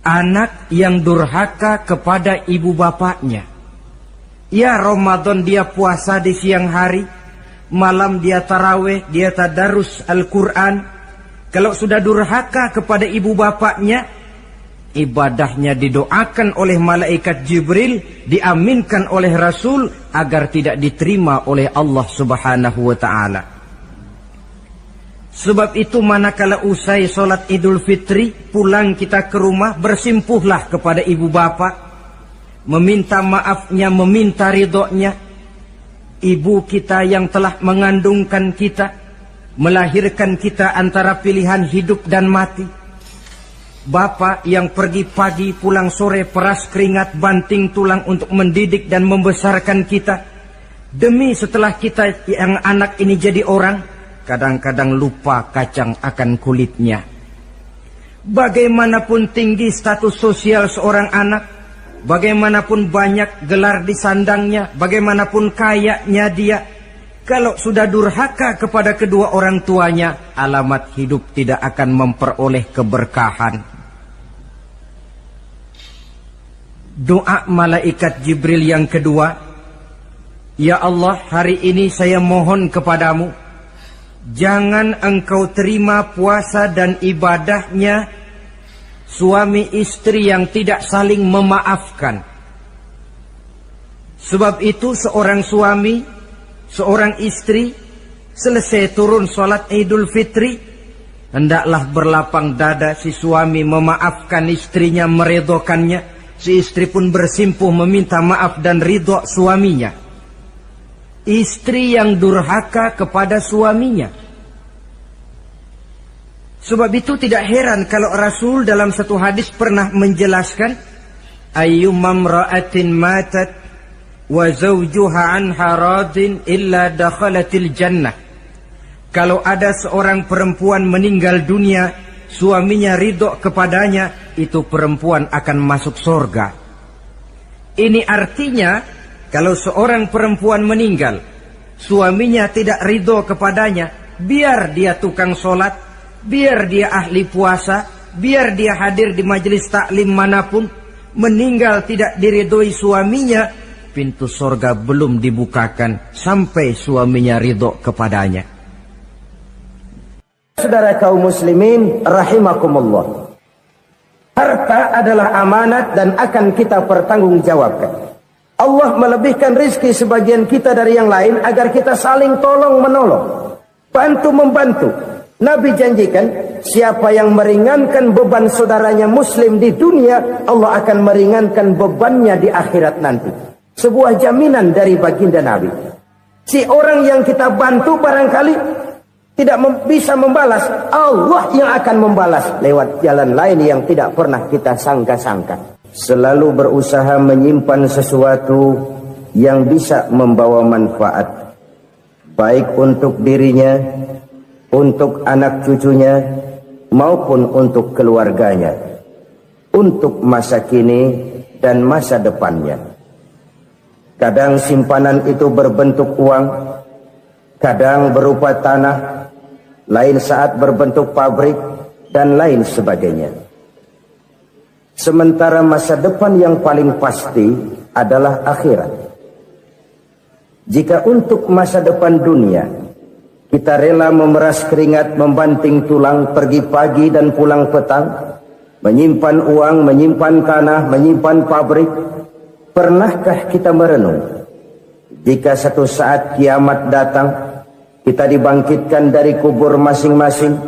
Anak yang durhaka kepada ibu bapaknya. Ya Ramadan dia puasa di siang hari, malam dia tarawih, dia tadarus Al-Quran. Kalau sudah durhaka kepada ibu bapaknya, ibadahnya didoakan oleh malaikat Jibril, diaminkan oleh Rasul agar tidak diterima oleh Allah Subhanahu wa ta'ala. Sebab itu manakala usai sholat Idul Fitri, pulang kita ke rumah, bersimpuhlah kepada ibu bapa, meminta maafnya, meminta ridhonya. Ibu kita yang telah mengandungkan kita, melahirkan kita antara pilihan hidup dan mati. Bapak yang pergi pagi pulang sore, peras keringat banting tulang untuk mendidik dan membesarkan kita. Demi setelah kita yang anak ini jadi orang, kadang-kadang lupa kacang akan kulitnya. Bagaimanapun tinggi status sosial seorang anak, bagaimanapun banyak gelar di sandangnya, bagaimanapun kayanya dia, kalau sudah durhaka kepada kedua orang tuanya, alamat hidup tidak akan memperoleh keberkahan. Doa malaikat Jibril yang kedua, ya Allah, hari ini saya mohon kepadamu, jangan engkau terima puasa dan ibadahnya suami istri yang tidak saling memaafkan. Sebab itu seorang suami, seorang istri, selesai turun sholat Idul Fitri, hendaklah berlapang dada si suami memaafkan istrinya, meridhokannya. Si istri pun bersimpuh meminta maaf dan ridho suaminya. Istri yang durhaka kepada suaminya. Sebab itu tidak heran kalau Rasul dalam satu hadis pernah menjelaskan, ayyumam ra'atin matat wa zawjuha anha radin illa dakhalatil jannah. Kalau ada seorang perempuan meninggal dunia, suaminya ridho kepadanya, itu perempuan akan masuk surga. Ini artinya, kalau seorang perempuan meninggal, suaminya tidak ridho kepadanya, biar dia tukang sholat, biar dia ahli puasa, biar dia hadir di majelis taklim manapun, meninggal tidak diridhoi suaminya, pintu surga belum dibukakan sampai suaminya ridho kepadanya. Saudara kaum muslimin rahimakumullah, harta adalah amanat dan akan kita pertanggungjawabkan. Allah melebihkan rizki sebagian kita dari yang lain agar kita saling tolong menolong, bantu membantu. Nabi janjikan, siapa yang meringankan beban saudaranya muslim di dunia, Allah akan meringankan bebannya di akhirat nanti. Sebuah jaminan dari baginda Nabi. Si orang yang kita bantu barangkali tidak bisa membalas, Allah yang akan membalas lewat jalan lain yang tidak pernah kita sangka-sangka. Selalu berusaha menyimpan sesuatu yang bisa membawa manfaat, baik untuk dirinya, untuk anak cucunya, maupun untuk keluarganya, untuk masa kini dan masa depannya. Kadang simpanan itu berbentuk uang, kadang berupa tanah, lain saat berbentuk pabrik, dan lain sebagainya. Sementara masa depan yang paling pasti adalah akhirat. Jika untuk masa depan dunia kita rela memeras keringat, membanting tulang, pergi pagi dan pulang petang, menyimpan uang, menyimpan tanah, menyimpan pabrik, pernahkah kita merenung jika satu saat kiamat datang, kita dibangkitkan dari kubur masing-masing,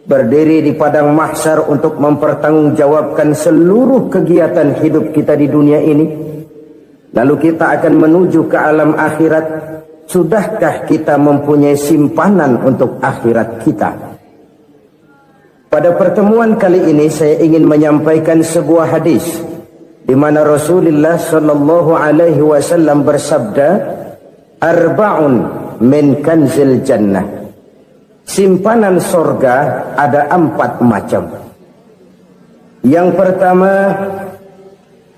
berdiri di padang mahsyar untuk mempertanggungjawabkan seluruh kegiatan hidup kita di dunia ini, lalu kita akan menuju ke alam akhirat. Sudahkah kita mempunyai simpanan untuk akhirat kita? Pada pertemuan kali ini saya ingin menyampaikan sebuah hadis di mana Rasulullah sallallahu alaihi wasallam bersabda, "Arba'un min kanzil jannah." Simpanan sorga ada 4 macam. Yang pertama,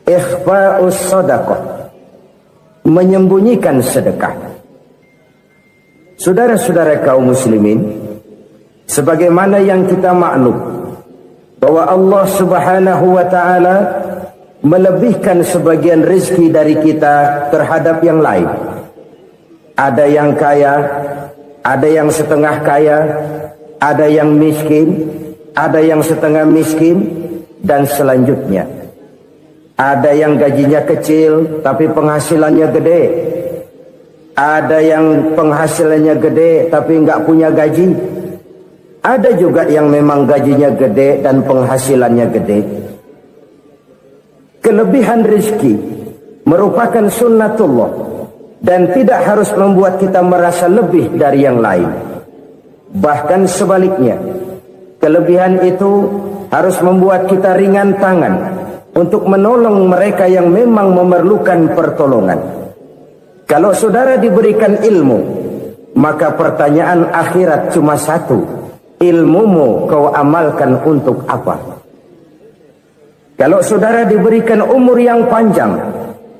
ikhfa'us sadaqah, menyembunyikan sedekah. Saudara-saudara kaum muslimin, sebagaimana yang kita maklum bahwa Allah Subhanahu wa taala melebihkan sebagian rezeki dari kita terhadap yang lain. Ada yang kaya, ada yang setengah kaya, ada yang miskin, ada yang setengah miskin, dan selanjutnya. Ada yang gajinya kecil tapi penghasilannya gede. Ada yang penghasilannya gede tapi nggak punya gaji. Ada juga yang memang gajinya gede dan penghasilannya gede. Kelebihan rezeki merupakan sunnatullah dan tidak harus membuat kita merasa lebih dari yang lain. Bahkan sebaliknya, kelebihan itu harus membuat kita ringan tangan untuk menolong mereka yang memang memerlukan pertolongan. Kalau saudara diberikan ilmu, maka pertanyaan akhirat cuma satu: ilmumu kau amalkan untuk apa? Kalau saudara diberikan umur yang panjang,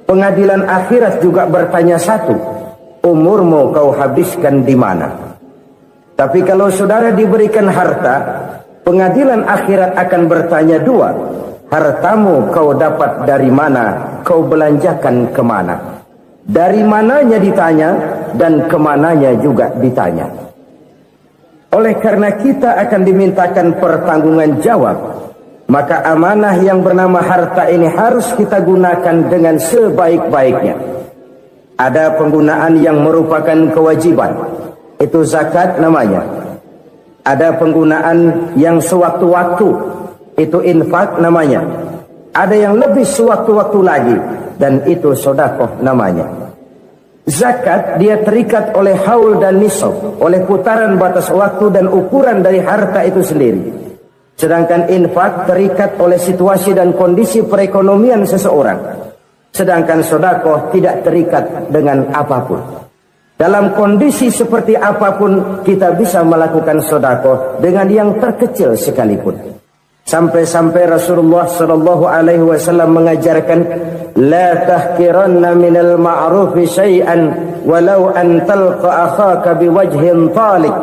pengadilan akhirat juga bertanya satu: umurmu kau habiskan di mana? Tapi kalau saudara diberikan harta, pengadilan akhirat akan bertanya dua: hartamu kau dapat dari mana? Kau belanjakan kemana? Dari mananya ditanya, dan kemananya juga ditanya. Oleh karena kita akan dimintakan pertanggungan jawab, maka amanah yang bernama harta ini harus kita gunakan dengan sebaik-baiknya. Ada penggunaan yang merupakan kewajiban, itu zakat namanya. Ada penggunaan yang sewaktu-waktu, itu infak namanya. Ada yang lebih sewaktu-waktu lagi, dan itu sedekah namanya. Zakat dia terikat oleh haul dan nisab, oleh putaran batas waktu dan ukuran dari harta itu sendiri. Sedangkan infak terikat oleh situasi dan kondisi perekonomian seseorang. Sedangkan sedekah tidak terikat dengan apapun. Dalam kondisi seperti apapun kita bisa melakukan sedekah dengan yang terkecil sekalipun. Sampai-sampai Rasulullah sallallahu alaihi wasallam mengajarkan, la tahqiranna minal ma'rufi syai'an walau an talqa akhaka biwajhin talik.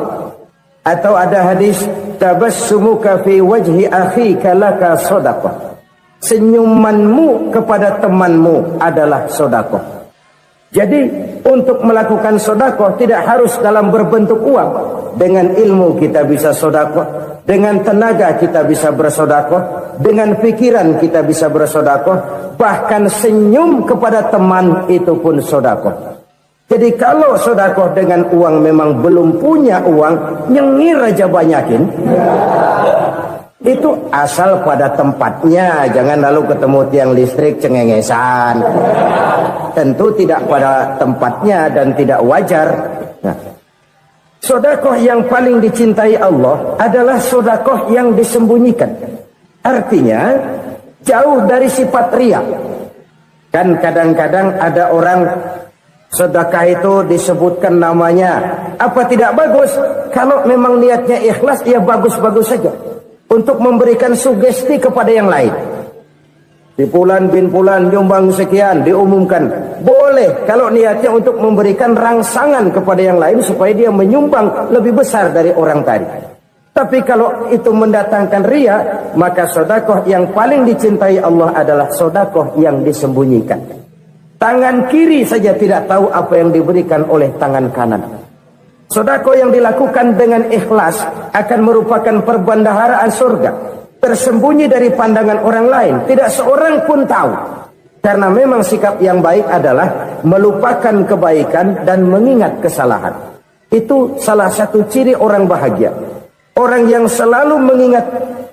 Atau ada hadis, tabassumuka fi wajhi akhika laka shadaqah. Senyumanmu kepada temanmu adalah sedekah. Jadi untuk melakukan sedekah tidak harus dalam berbentuk uang. Dengan ilmu kita bisa sedekah, dengan tenaga kita bisa bersedekah, dengan pikiran kita bisa bersedekah, bahkan senyum kepada teman itu pun sedekah. Jadi kalau sedekah dengan uang memang belum punya uang, nyengir aja banyakin. Itu asal pada tempatnya, jangan lalu ketemu tiang listrik cengengesan. Tentu tidak pada tempatnya dan tidak wajar. Nah, sedekah yang paling dicintai Allah adalah sedekah yang disembunyikan. Artinya jauh dari sifat riya. Kan kadang-kadang ada orang sedekah itu disebutkan namanya, apa tidak bagus? Kalau memang niatnya ikhlas, ya bagus-bagus saja. Untuk memberikan sugesti kepada yang lain. Di Fulan bin Fulan nyumbang sekian, diumumkan. Boleh kalau niatnya untuk memberikan rangsangan kepada yang lain supaya dia menyumbang lebih besar dari orang tadi. Tapi kalau itu mendatangkan riya, maka sedekah yang paling dicintai Allah adalah sedekah yang disembunyikan. Tangan kiri saja tidak tahu apa yang diberikan oleh tangan kanan. Sedekah yang dilakukan dengan ikhlas akan merupakan perbendaharaan surga, tersembunyi dari pandangan orang lain, tidak seorang pun tahu. Karena memang sikap yang baik adalah melupakan kebaikan dan mengingat kesalahan. Itu salah satu ciri orang bahagia. Orang yang selalu mengingat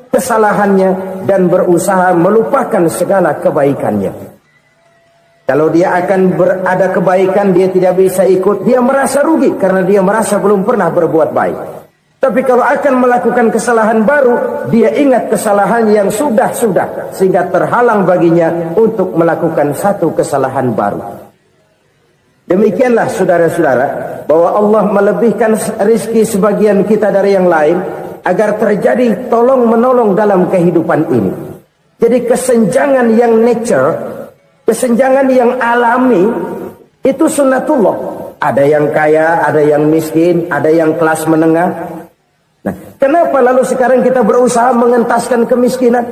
kesalahannya dan berusaha melupakan segala kebaikannya. Kalau dia akan berada kebaikan, dia tidak bisa ikut, dia merasa rugi karena dia merasa belum pernah berbuat baik. Tapi kalau akan melakukan kesalahan baru, dia ingat kesalahan yang sudah-sudah, sehingga terhalang baginya untuk melakukan satu kesalahan baru. Demikianlah saudara-saudara, bahwa Allah melebihkan rizki sebagian kita dari yang lain, agar terjadi tolong-menolong dalam kehidupan ini. Jadi kesenjangan yang nature, kesenjangan yang alami, itu sunnatullah. Ada yang kaya, ada yang miskin, ada yang kelas menengah. Nah, kenapa lalu sekarang kita berusaha mengentaskan kemiskinan?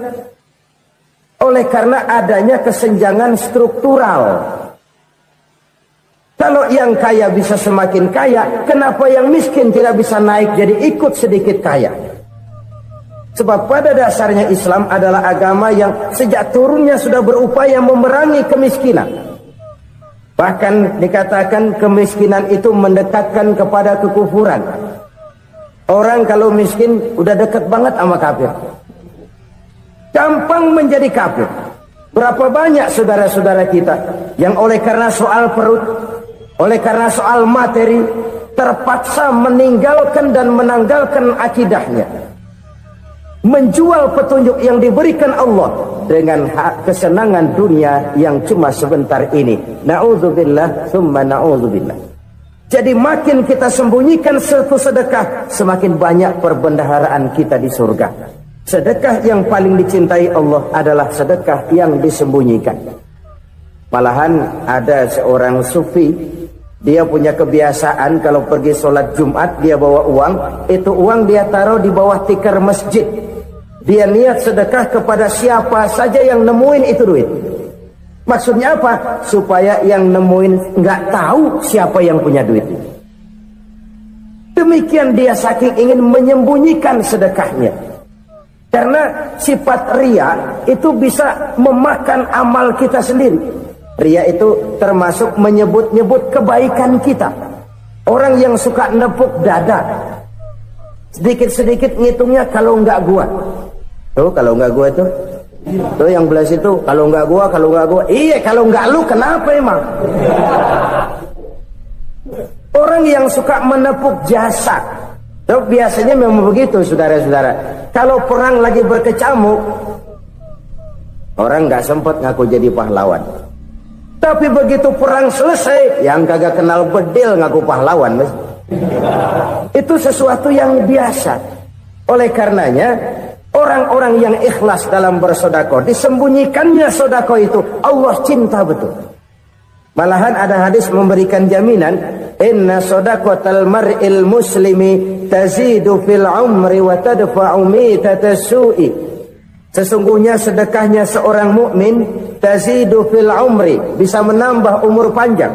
Oleh karena adanya kesenjangan struktural. Kalau yang kaya bisa semakin kaya, kenapa yang miskin tidak bisa naik jadi ikut sedikit kaya? Sebab pada dasarnya Islam adalah agama yang sejak turunnya sudah berupaya memerangi kemiskinan. Bahkan dikatakan kemiskinan itu mendekatkan kepada kekufuran. Orang kalau miskin udah dekat banget sama kafir. Gampang menjadi kafir. Berapa banyak saudara-saudara kita yang oleh karena soal perut, oleh karena soal materi, terpaksa meninggalkan dan menanggalkan akidahnya. Menjual petunjuk yang diberikan Allah dengan kesenangan dunia yang cuma sebentar ini. Na'udzubillah, summa na'udzubillah. Jadi makin kita sembunyikan satu sedekah, semakin banyak perbendaharaan kita di surga. Sedekah yang paling dicintai Allah adalah sedekah yang disembunyikan. Malahan ada seorang sufi, dia punya kebiasaan kalau pergi sholat Jumat dia bawa uang, itu uang dia taruh di bawah tikar masjid. Dia niat sedekah kepada siapa saja yang nemuin itu duit. Maksudnya apa? Supaya yang nemuin nggak tahu siapa yang punya duit. Demikian dia saking ingin menyembunyikan sedekahnya. Karena sifat riya itu bisa memakan amal kita sendiri. Riya itu termasuk menyebut-nyebut kebaikan kita. Orang yang suka nepuk dada, sedikit-sedikit ngitungnya kalau nggak gua. Tuh kalau nggak gua tuh yang belah situ, kalau nggak gua, kalau nggak gua. Iya, kalau nggak lu kenapa emang? Orang yang suka menepuk jasa, tuh biasanya memang begitu, saudara-saudara. Kalau perang lagi berkecamuk, orang nggak sempat ngaku jadi pahlawan. Tapi begitu perang selesai, yang kagak kenal bedil ngaku pahlawan, mas. Itu sesuatu yang biasa. Oleh karenanya, orang-orang yang ikhlas dalam bersedekah, disembunyikannya sedekah itu Allah cinta betul. Malahan ada hadis memberikan jaminan, inna sadaqatal mar'il muslimi tazidu fil umri wa tadfa'u mitatas su'i. Sesungguhnya sedekahnya seorang mukmin tazidu fil umri, bisa menambah umur panjang.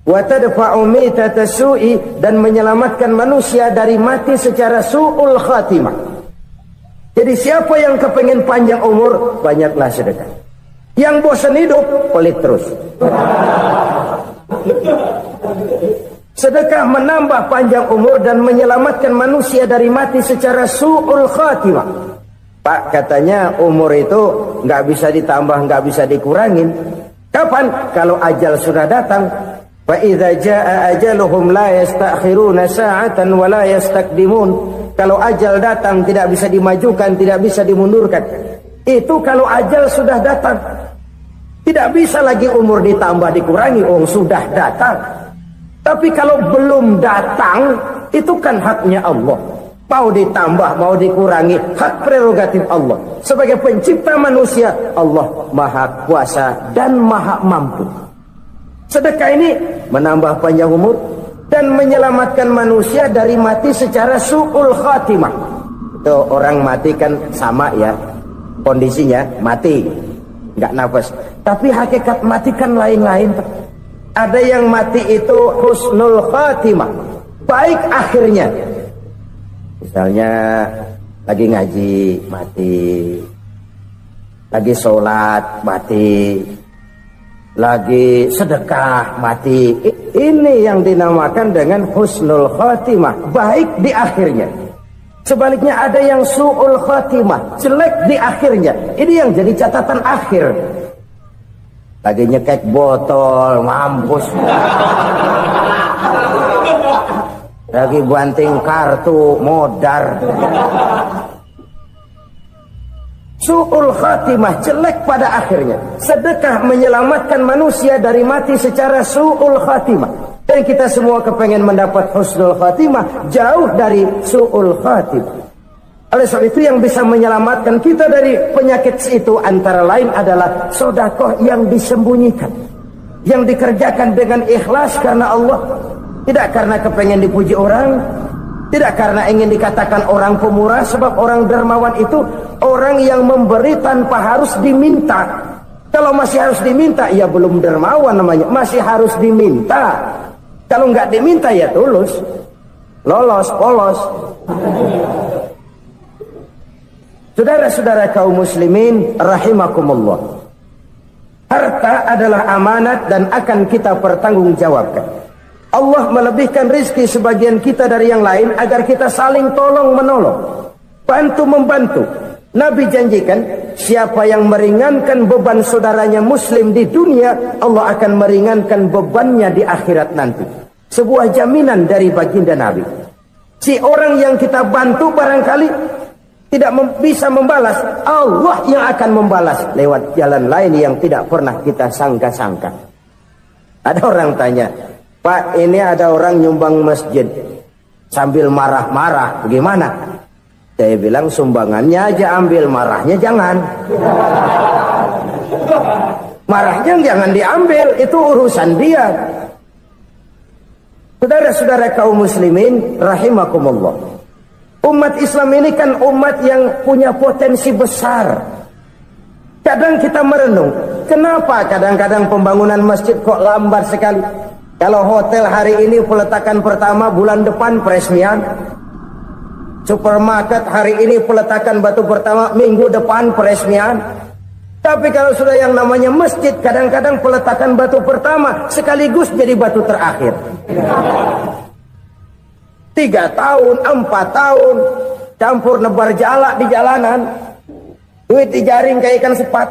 Wa tadfa'u mitatas su'i, dan menyelamatkan manusia dari mati secara su'ul khatimah. Jadi siapa yang kepengen panjang umur, banyaklah sedekah. Yang bosan hidup, pelit terus. Sedekah menambah panjang umur dan menyelamatkan manusia dari mati secara su'ul khatimah. Pak, katanya umur itu nggak bisa ditambah, nggak bisa dikurangin. Kapan? Kalau ajal sudah datang. Fa idza jaa ajaluhum la yastakhiruna sa'atan wa la yastaqdimun. Kalau ajal datang tidak bisa dimajukan, tidak bisa dimundurkan. Itu kalau ajal sudah datang. Tidak bisa lagi umur ditambah dikurangi, sudah datang. Tapi kalau belum datang, itu kan haknya Allah. Mau ditambah, mau dikurangi, hak prerogatif Allah. Sebagai pencipta manusia, Allah Maha Kuasa dan Maha Mampu. Sedekah ini menambah panjang umur dan menyelamatkan manusia dari mati secara su'ul khatimah. Itu orang mati kan sama ya, kondisinya mati, nggak nafas. Tapi hakikat mati kan lain-lain. Ada yang mati itu husnul khatimah, baik akhirnya. Misalnya lagi ngaji mati, lagi sholat mati, lagi sedekah mati. Ini yang dinamakan dengan husnul khatimah, baik di akhirnya. Sebaliknya ada yang su'ul khatimah, jelek di akhirnya. Ini yang jadi catatan akhir. Lagi nyekek botol, mampus. Lagi banting kartu, modar. Su'ul khatimah, jelek pada akhirnya. Sedekah menyelamatkan manusia dari mati secara su'ul khatimah. Dan kita semua kepengen mendapat husnul khatimah, jauh dari su'ul khatimah. Oleh sebab itu yang bisa menyelamatkan kita dari penyakit itu antara lain adalah sedekah yang disembunyikan, yang dikerjakan dengan ikhlas karena Allah, tidak karena kepengen dipuji orang, tidak karena ingin dikatakan orang pemurah. Sebab orang dermawan itu orang yang memberi tanpa harus diminta. Kalau masih harus diminta, ya belum dermawan namanya, masih harus diminta. Kalau nggak diminta ya tulus, lolos, polos. Saudara-saudara kaum muslimin rahimakumullah, harta adalah amanat dan akan kita pertanggungjawabkan. Allah melebihkan rizki sebagian kita dari yang lain agar kita saling tolong menolong, bantu membantu. Nabi janjikan, siapa yang meringankan beban saudaranya muslim di dunia, Allah akan meringankan bebannya di akhirat nanti. Sebuah jaminan dari baginda Nabi. Si orang yang kita bantu barangkali tidak bisa membalas, Allah yang akan membalas lewat jalan lain yang tidak pernah kita sangka-sangka. Ada orang tanya, Pak, ini ada orang nyumbang masjid sambil marah-marah, bagaimana? Saya bilang sumbangannya aja ambil, marahnya jangan. Marahnya jangan diambil, itu urusan dia. Saudara-saudara kaum muslimin rahimakumullah, umat Islam ini kan umat yang punya potensi besar. Kadang kita merenung, kenapa kadang-kadang pembangunan masjid kok lambat sekali? Kalau hotel hari ini peletakan pertama, bulan depan peresmian. Supermarket hari ini peletakan batu pertama, minggu depan peresmian. Tapi kalau sudah yang namanya masjid, kadang-kadang peletakan batu pertama sekaligus jadi batu terakhir. 3 tahun, 4 tahun, campur nebar jala di jalanan, duit dijaring kayak ikan sepat.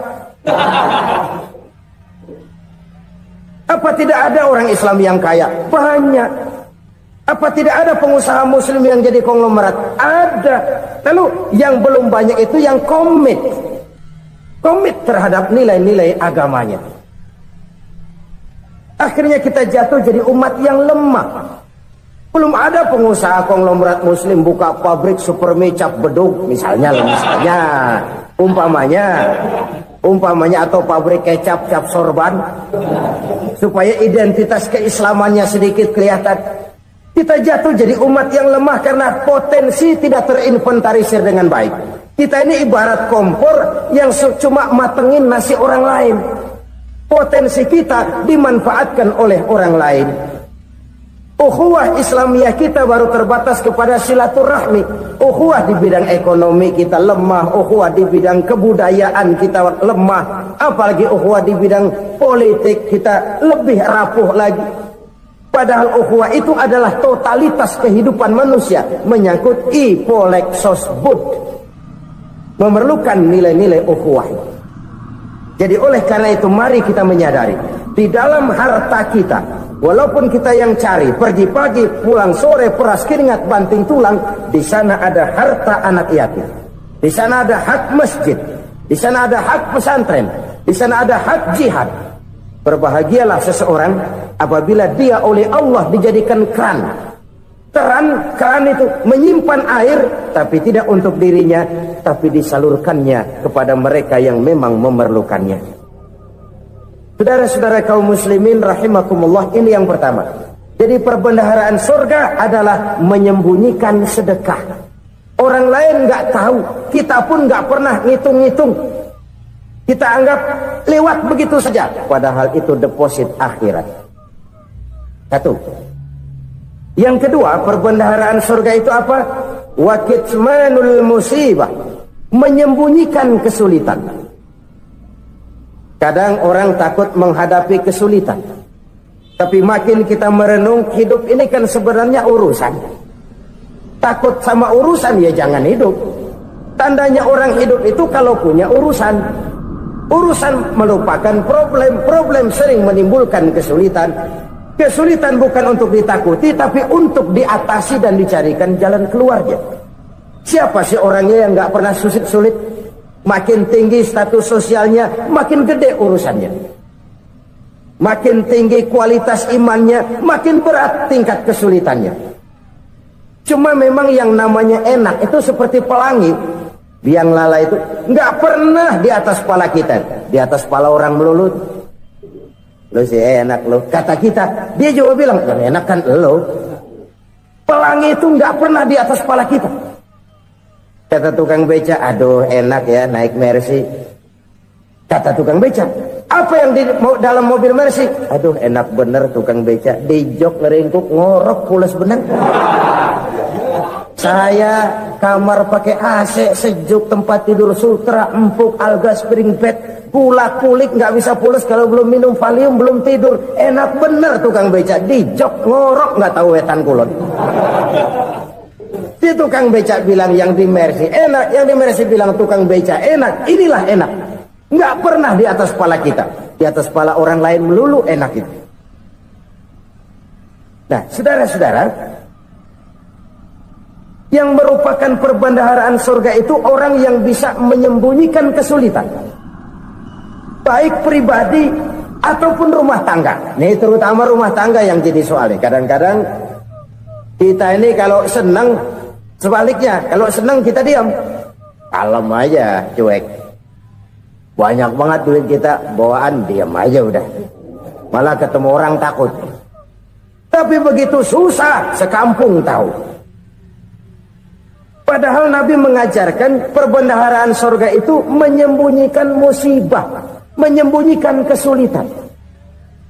Apa tidak ada orang Islam yang kaya? Banyak. Apa tidak ada pengusaha muslim yang jadi konglomerat? Ada. Lalu yang belum banyak itu yang komit terhadap nilai-nilai agamanya. Akhirnya kita jatuh jadi umat yang lemah. Belum ada pengusaha konglomerat muslim buka pabrik supermi cap beduk misalnya umpamanya atau pabrik kecap cap sorban supaya identitas keislamannya sedikit kelihatan. Kita jatuh jadi umat yang lemah karena potensi tidak terinventarisir dengan baik. Kita ini ibarat kompor yang cuma matengin nasi orang lain. Potensi kita dimanfaatkan oleh orang lain. Ukhuwah Islamiyah kita baru terbatas kepada silaturahmi. Ukhuwah di bidang ekonomi kita lemah, ukhuwah di bidang kebudayaan kita lemah, apalagi ukhuwah di bidang politik kita lebih rapuh lagi. Padahal ukhuwah itu adalah totalitas kehidupan manusia, menyangkut ipolek sosbud, memerlukan nilai-nilai ukhuwah. Jadi oleh karena itu mari kita menyadari di dalam harta kita, walaupun kita yang cari pergi pagi pulang sore peras keringat banting tulang, di sana ada harta anak yatim, di sana ada hak masjid, di sana ada hak pesantren, di sana ada hak jihad. Berbahagialah seseorang apabila dia oleh Allah dijadikan keran. Keran itu menyimpan air, tapi tidak untuk dirinya, tapi disalurkannya kepada mereka yang memang memerlukannya. Saudara-saudara kaum muslimin rahimakumullah, ini yang pertama. Jadi perbendaharaan surga adalah menyembunyikan sedekah. Orang lain nggak tahu, kita pun nggak pernah ngitung-ngitung. Kita anggap lewat begitu saja, padahal itu deposit akhirat. Satu. Yang kedua, perbendaharaan surga itu apa? Wa kitmanul musibah, menyembunyikan kesulitan. Kadang orang takut menghadapi kesulitan, tapi makin kita merenung, hidup ini kan sebenarnya urusan. Takut sama urusan ya jangan hidup. Tandanya orang hidup itu kalau punya urusan. Urusan melupakan problem, problem sering menimbulkan kesulitan. Kesulitan bukan untuk ditakuti, tapi untuk diatasi dan dicarikan jalan keluarnya. Siapa sih orangnya yang nggak pernah sulit-sulit? Makin tinggi status sosialnya, makin gede urusannya. Makin tinggi kualitas imannya, makin berat tingkat kesulitannya. Cuma memang yang namanya enak itu seperti pelangi. Biang lala itu nggak pernah di atas kepala kita, di atas kepala orang melulu. Lo sih enak lo, kata kita. Dia juga bilang yang enak kan lo. Pelangi itu nggak pernah di atas kepala kita. Kata tukang beca, aduh enak ya naik Mercy. Kata tukang beca, apa yang di dalam mobil Mercy? Aduh enak bener tukang beca, di jok ngeringkuk ngorok pulas bener. Saya kamar pakai AC sejuk, tempat tidur sutra empuk, alga spring bed, kulak kulik nggak bisa pulas kalau belum minum Valium, belum tidur. Enak bener tukang beca, di jok ngorok nggak tahu wetan kulon. Si tukang beca bilang yang di Mercy enak, yang di Mercy bilang tukang beca enak. Inilah enak, nggak pernah di atas kepala kita, di atas kepala orang lain melulu enak itu. Nah, saudara-saudara, yang merupakan perbendaharaan surga itu orang yang bisa menyembunyikan kesulitan, baik pribadi ataupun rumah tangga. Nih terutama rumah tangga yang jadi soalnya. Kadang-kadang kita ini kalau senang, sebaliknya kalau senang kita diam, kalem aja, cuek. Banyak banget duit kita bawaan, diam aja udah. Malah ketemu orang takut. Tapi begitu susah, sekampung tahu. Padahal Nabi mengajarkan perbendaharaan surga itu menyembunyikan musibah, menyembunyikan kesulitan.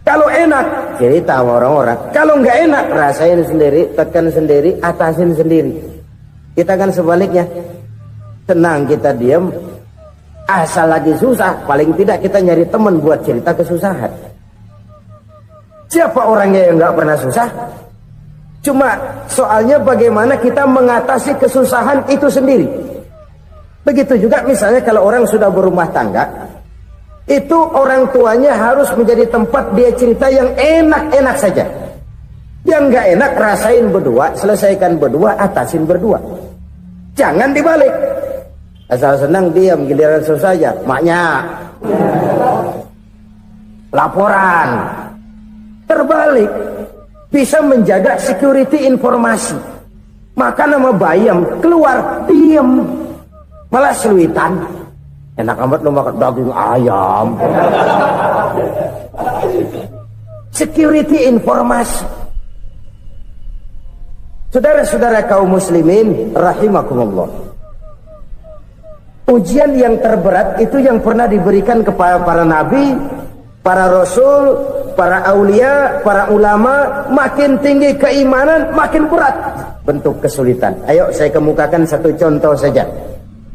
Kalau enak, cerita sama orang-orang. Kalau nggak enak, rasain sendiri, tekan sendiri, atasin sendiri. Kita kan sebaliknya, senang kita diam, asal lagi susah, paling tidak kita nyari teman buat cerita kesusahan. Siapa orangnya yang nggak pernah susah? Cuma soalnya bagaimana kita mengatasi kesusahan itu sendiri. Begitu juga misalnya kalau orang sudah berumah tangga, itu orang tuanya harus menjadi tempat dia cerita yang enak-enak saja. Yang nggak enak rasain berdua, selesaikan berdua, atasin berdua. Jangan dibalik. Asal senang diam, giliran susah aja. Maknya laporan. Terbalik. bisa menjaga security informasi. Maka nama bayam keluar diem, malah seluitan. Enak amat lo makan daging ayam. Security informasi. Saudara-saudara kaum muslimin rahimakumullah, ujian yang terberat itu yang pernah diberikan kepada para nabi, para rasul, para aulia, para ulama. Makin tinggi keimanan, makin berat bentuk kesulitan. Ayo saya kemukakan satu contoh saja.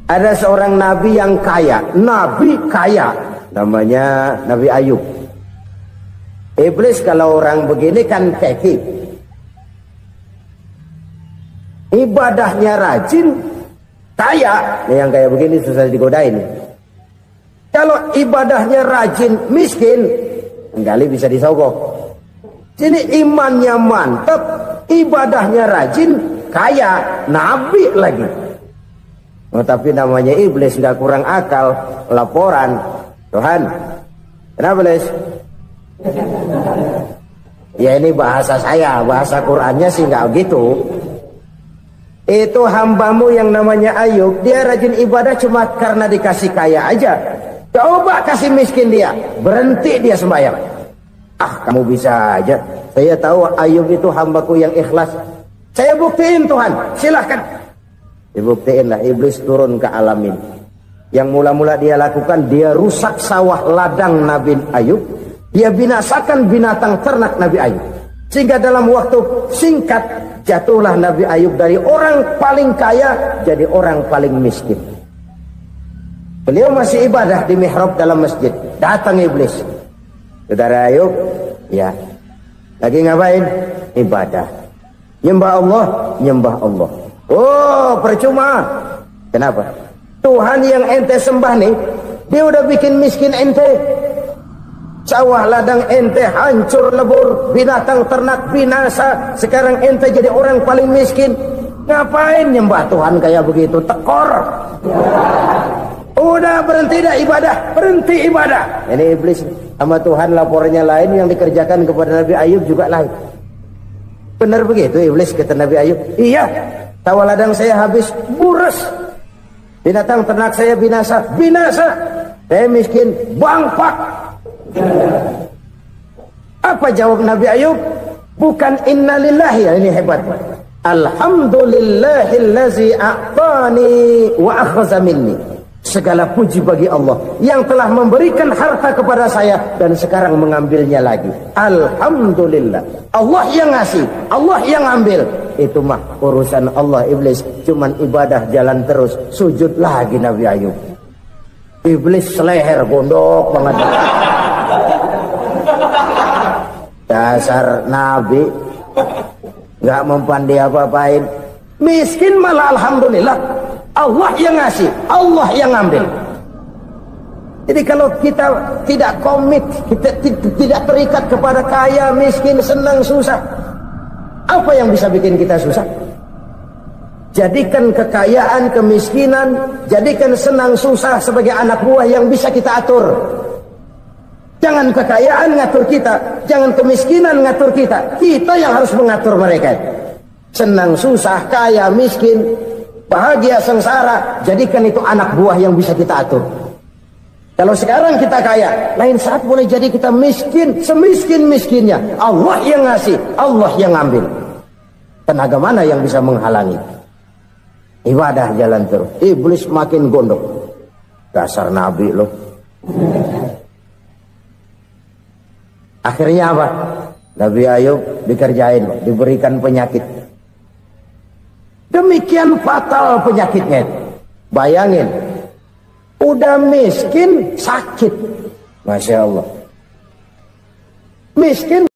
Ada seorang nabi yang kaya, nabi kaya, namanya Nabi Ayub. Iblis kalau orang begini kan keki, ibadahnya rajin, kaya. Yang kayak begini susah digodain. Kalau ibadahnya rajin, miskin, kali bisa disogok. Jadi imannya mantap, ibadahnya rajin, kaya, nabi lagi. Oh, tapi namanya iblis, nggak kurang akal. Laporan, Tuhan, kenapa Les? Ya ini bahasa saya, bahasa Qurannya sih nggak gitu. Itu hambamu yang namanya Ayub, dia rajin ibadah cuma karena dikasih kaya aja. Coba kasih miskin dia, berhenti dia sembahyang. Ah, kamu bisa aja. Saya tahu Ayub itu hambaku yang ikhlas. Saya buktiin Tuhan, silahkan. Dibuktiin lah, iblis turun ke alamin. Yang mula-mula dia lakukan, dia rusak sawah ladang Nabi Ayub. Dia binasakan binatang ternak Nabi Ayub. Sehingga dalam waktu singkat, jatuhlah Nabi Ayub dari orang paling kaya jadi orang paling miskin. Beliau masih ibadah di mihrab dalam masjid. Datang iblis. Saudara Ayub, ya, lagi ngapain? Ibadah. Nyembah Allah, nyembah Allah. Oh, percuma. Kenapa? Tuhan yang ente sembah nih, dia udah bikin miskin ente. Sawah ladang ente hancur lebur, binatang ternak binasa. Sekarang ente jadi orang paling miskin. Ngapain nyembah Tuhan kayak begitu? Tekor. Udah berhenti dah ibadah, berhenti ibadah. Ini iblis sama Tuhan laporannya lain, yang dikerjakan kepada Nabi Ayub juga lain. Benar begitu iblis kata Nabi Ayub? Iya, sawah ladang saya habis buras, binatang ternak saya binasa, binasa. Saya miskin, bangpak. Apa jawab Nabi Ayub? Bukan innalillahi, ya ini hebat. Alhamdulillahillazi a'tani wa akhza minni. Segala puji bagi Allah yang telah memberikan harta kepada saya dan sekarang mengambilnya lagi. Alhamdulillah. Allah yang ngasih, Allah yang ambil. Itu mah urusan Allah. Iblis cuman ibadah jalan terus, sujud lagi Nabi Ayub. Iblis seleher gondok banget. Dasar Nabi nggak mempan dia apa-apain. Miskin malah alhamdulillah. Allah yang ngasih, Allah yang ngambil. Jadi kalau kita tidak komit, kita tidak terikat kepada kaya, miskin, senang, susah, apa yang bisa bikin kita susah? Jadikan kekayaan, kemiskinan, jadikan senang, susah sebagai anak buah yang bisa kita atur. Jangan kekayaan ngatur kita, jangan kemiskinan ngatur kita. Kita yang harus mengatur mereka. Senang, susah, kaya, miskin, bahagia, sengsara, jadikan itu anak buah yang bisa kita atur. Kalau sekarang kita kaya, lain saat boleh jadi kita miskin, semiskin-miskinnya. Allah yang ngasih, Allah yang ngambil. Tenaga mana yang bisa menghalangi? Ibadah jalan terus. Iblis makin gondok. Dasar Nabi loh. Akhirnya apa? Nabi Ayub dikerjain, diberikan penyakit. Demikian fatal penyakitnya. Bayangin, udah miskin sakit. Masya Allah. Miskin.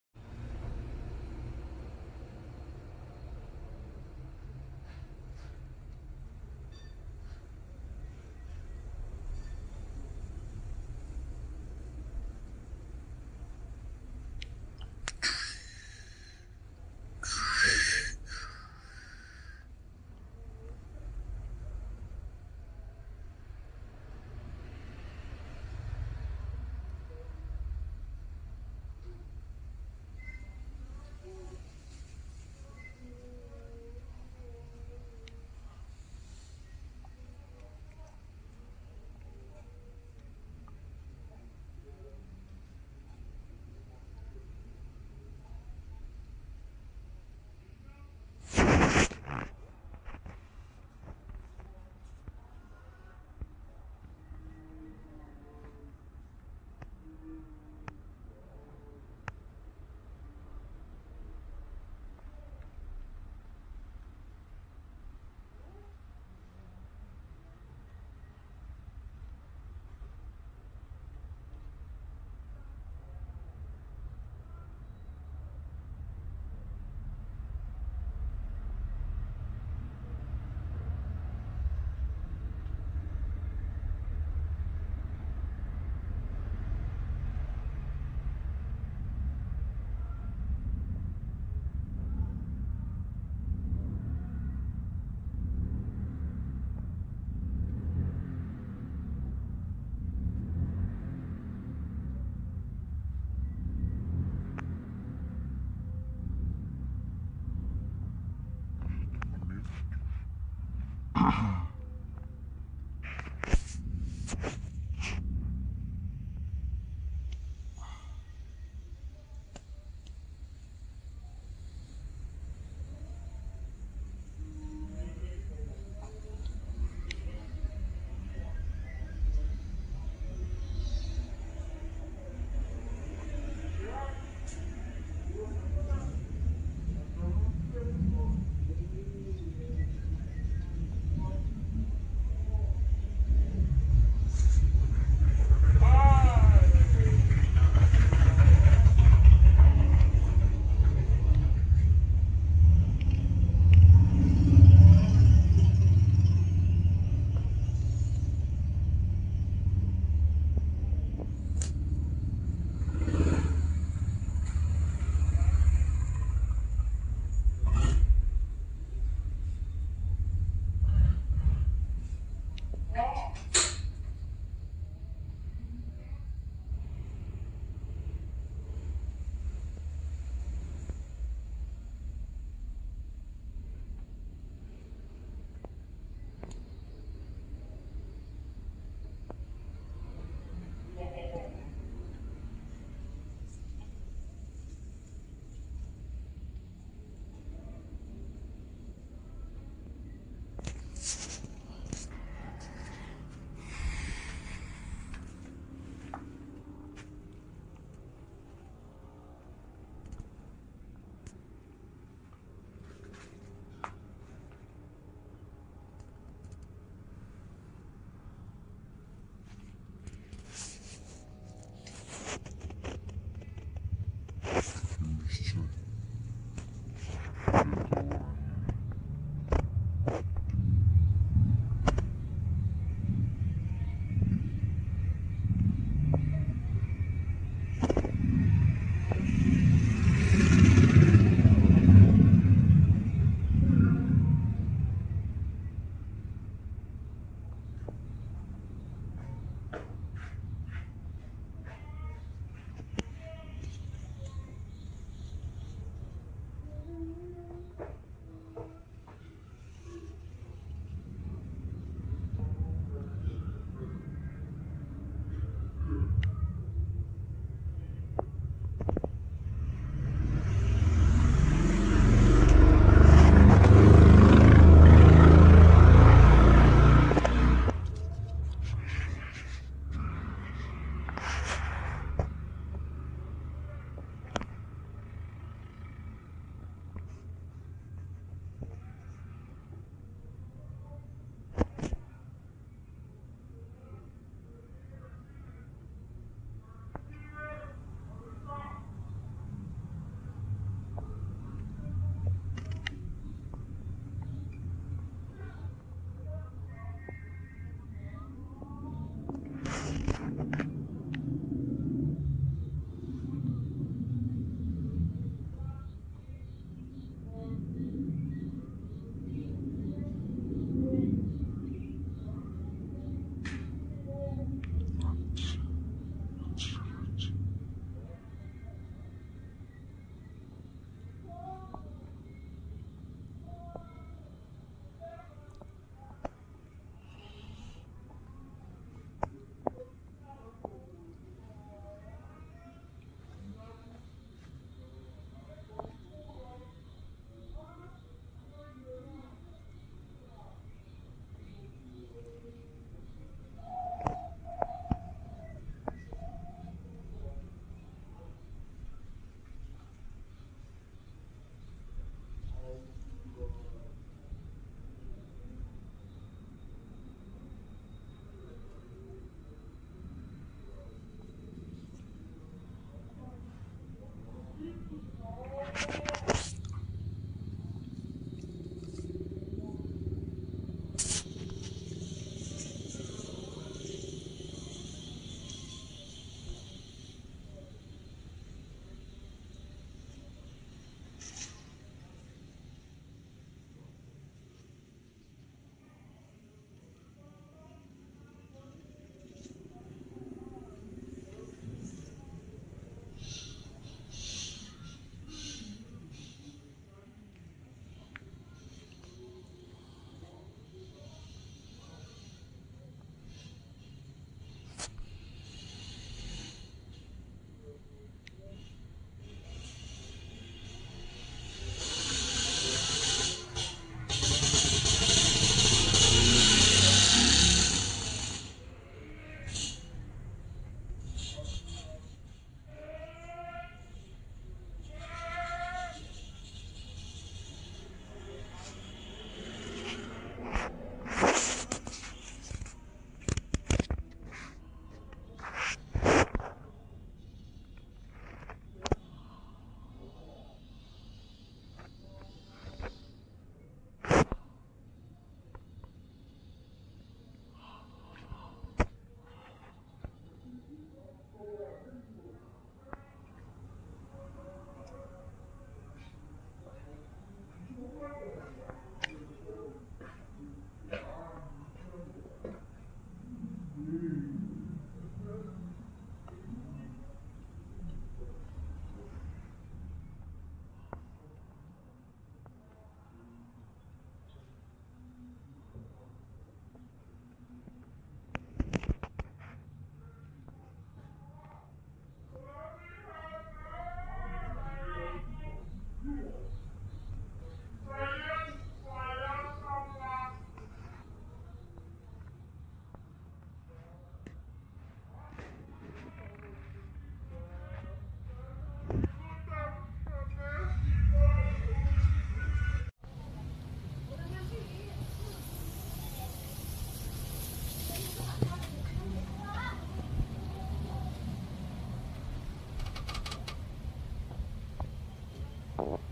Allah.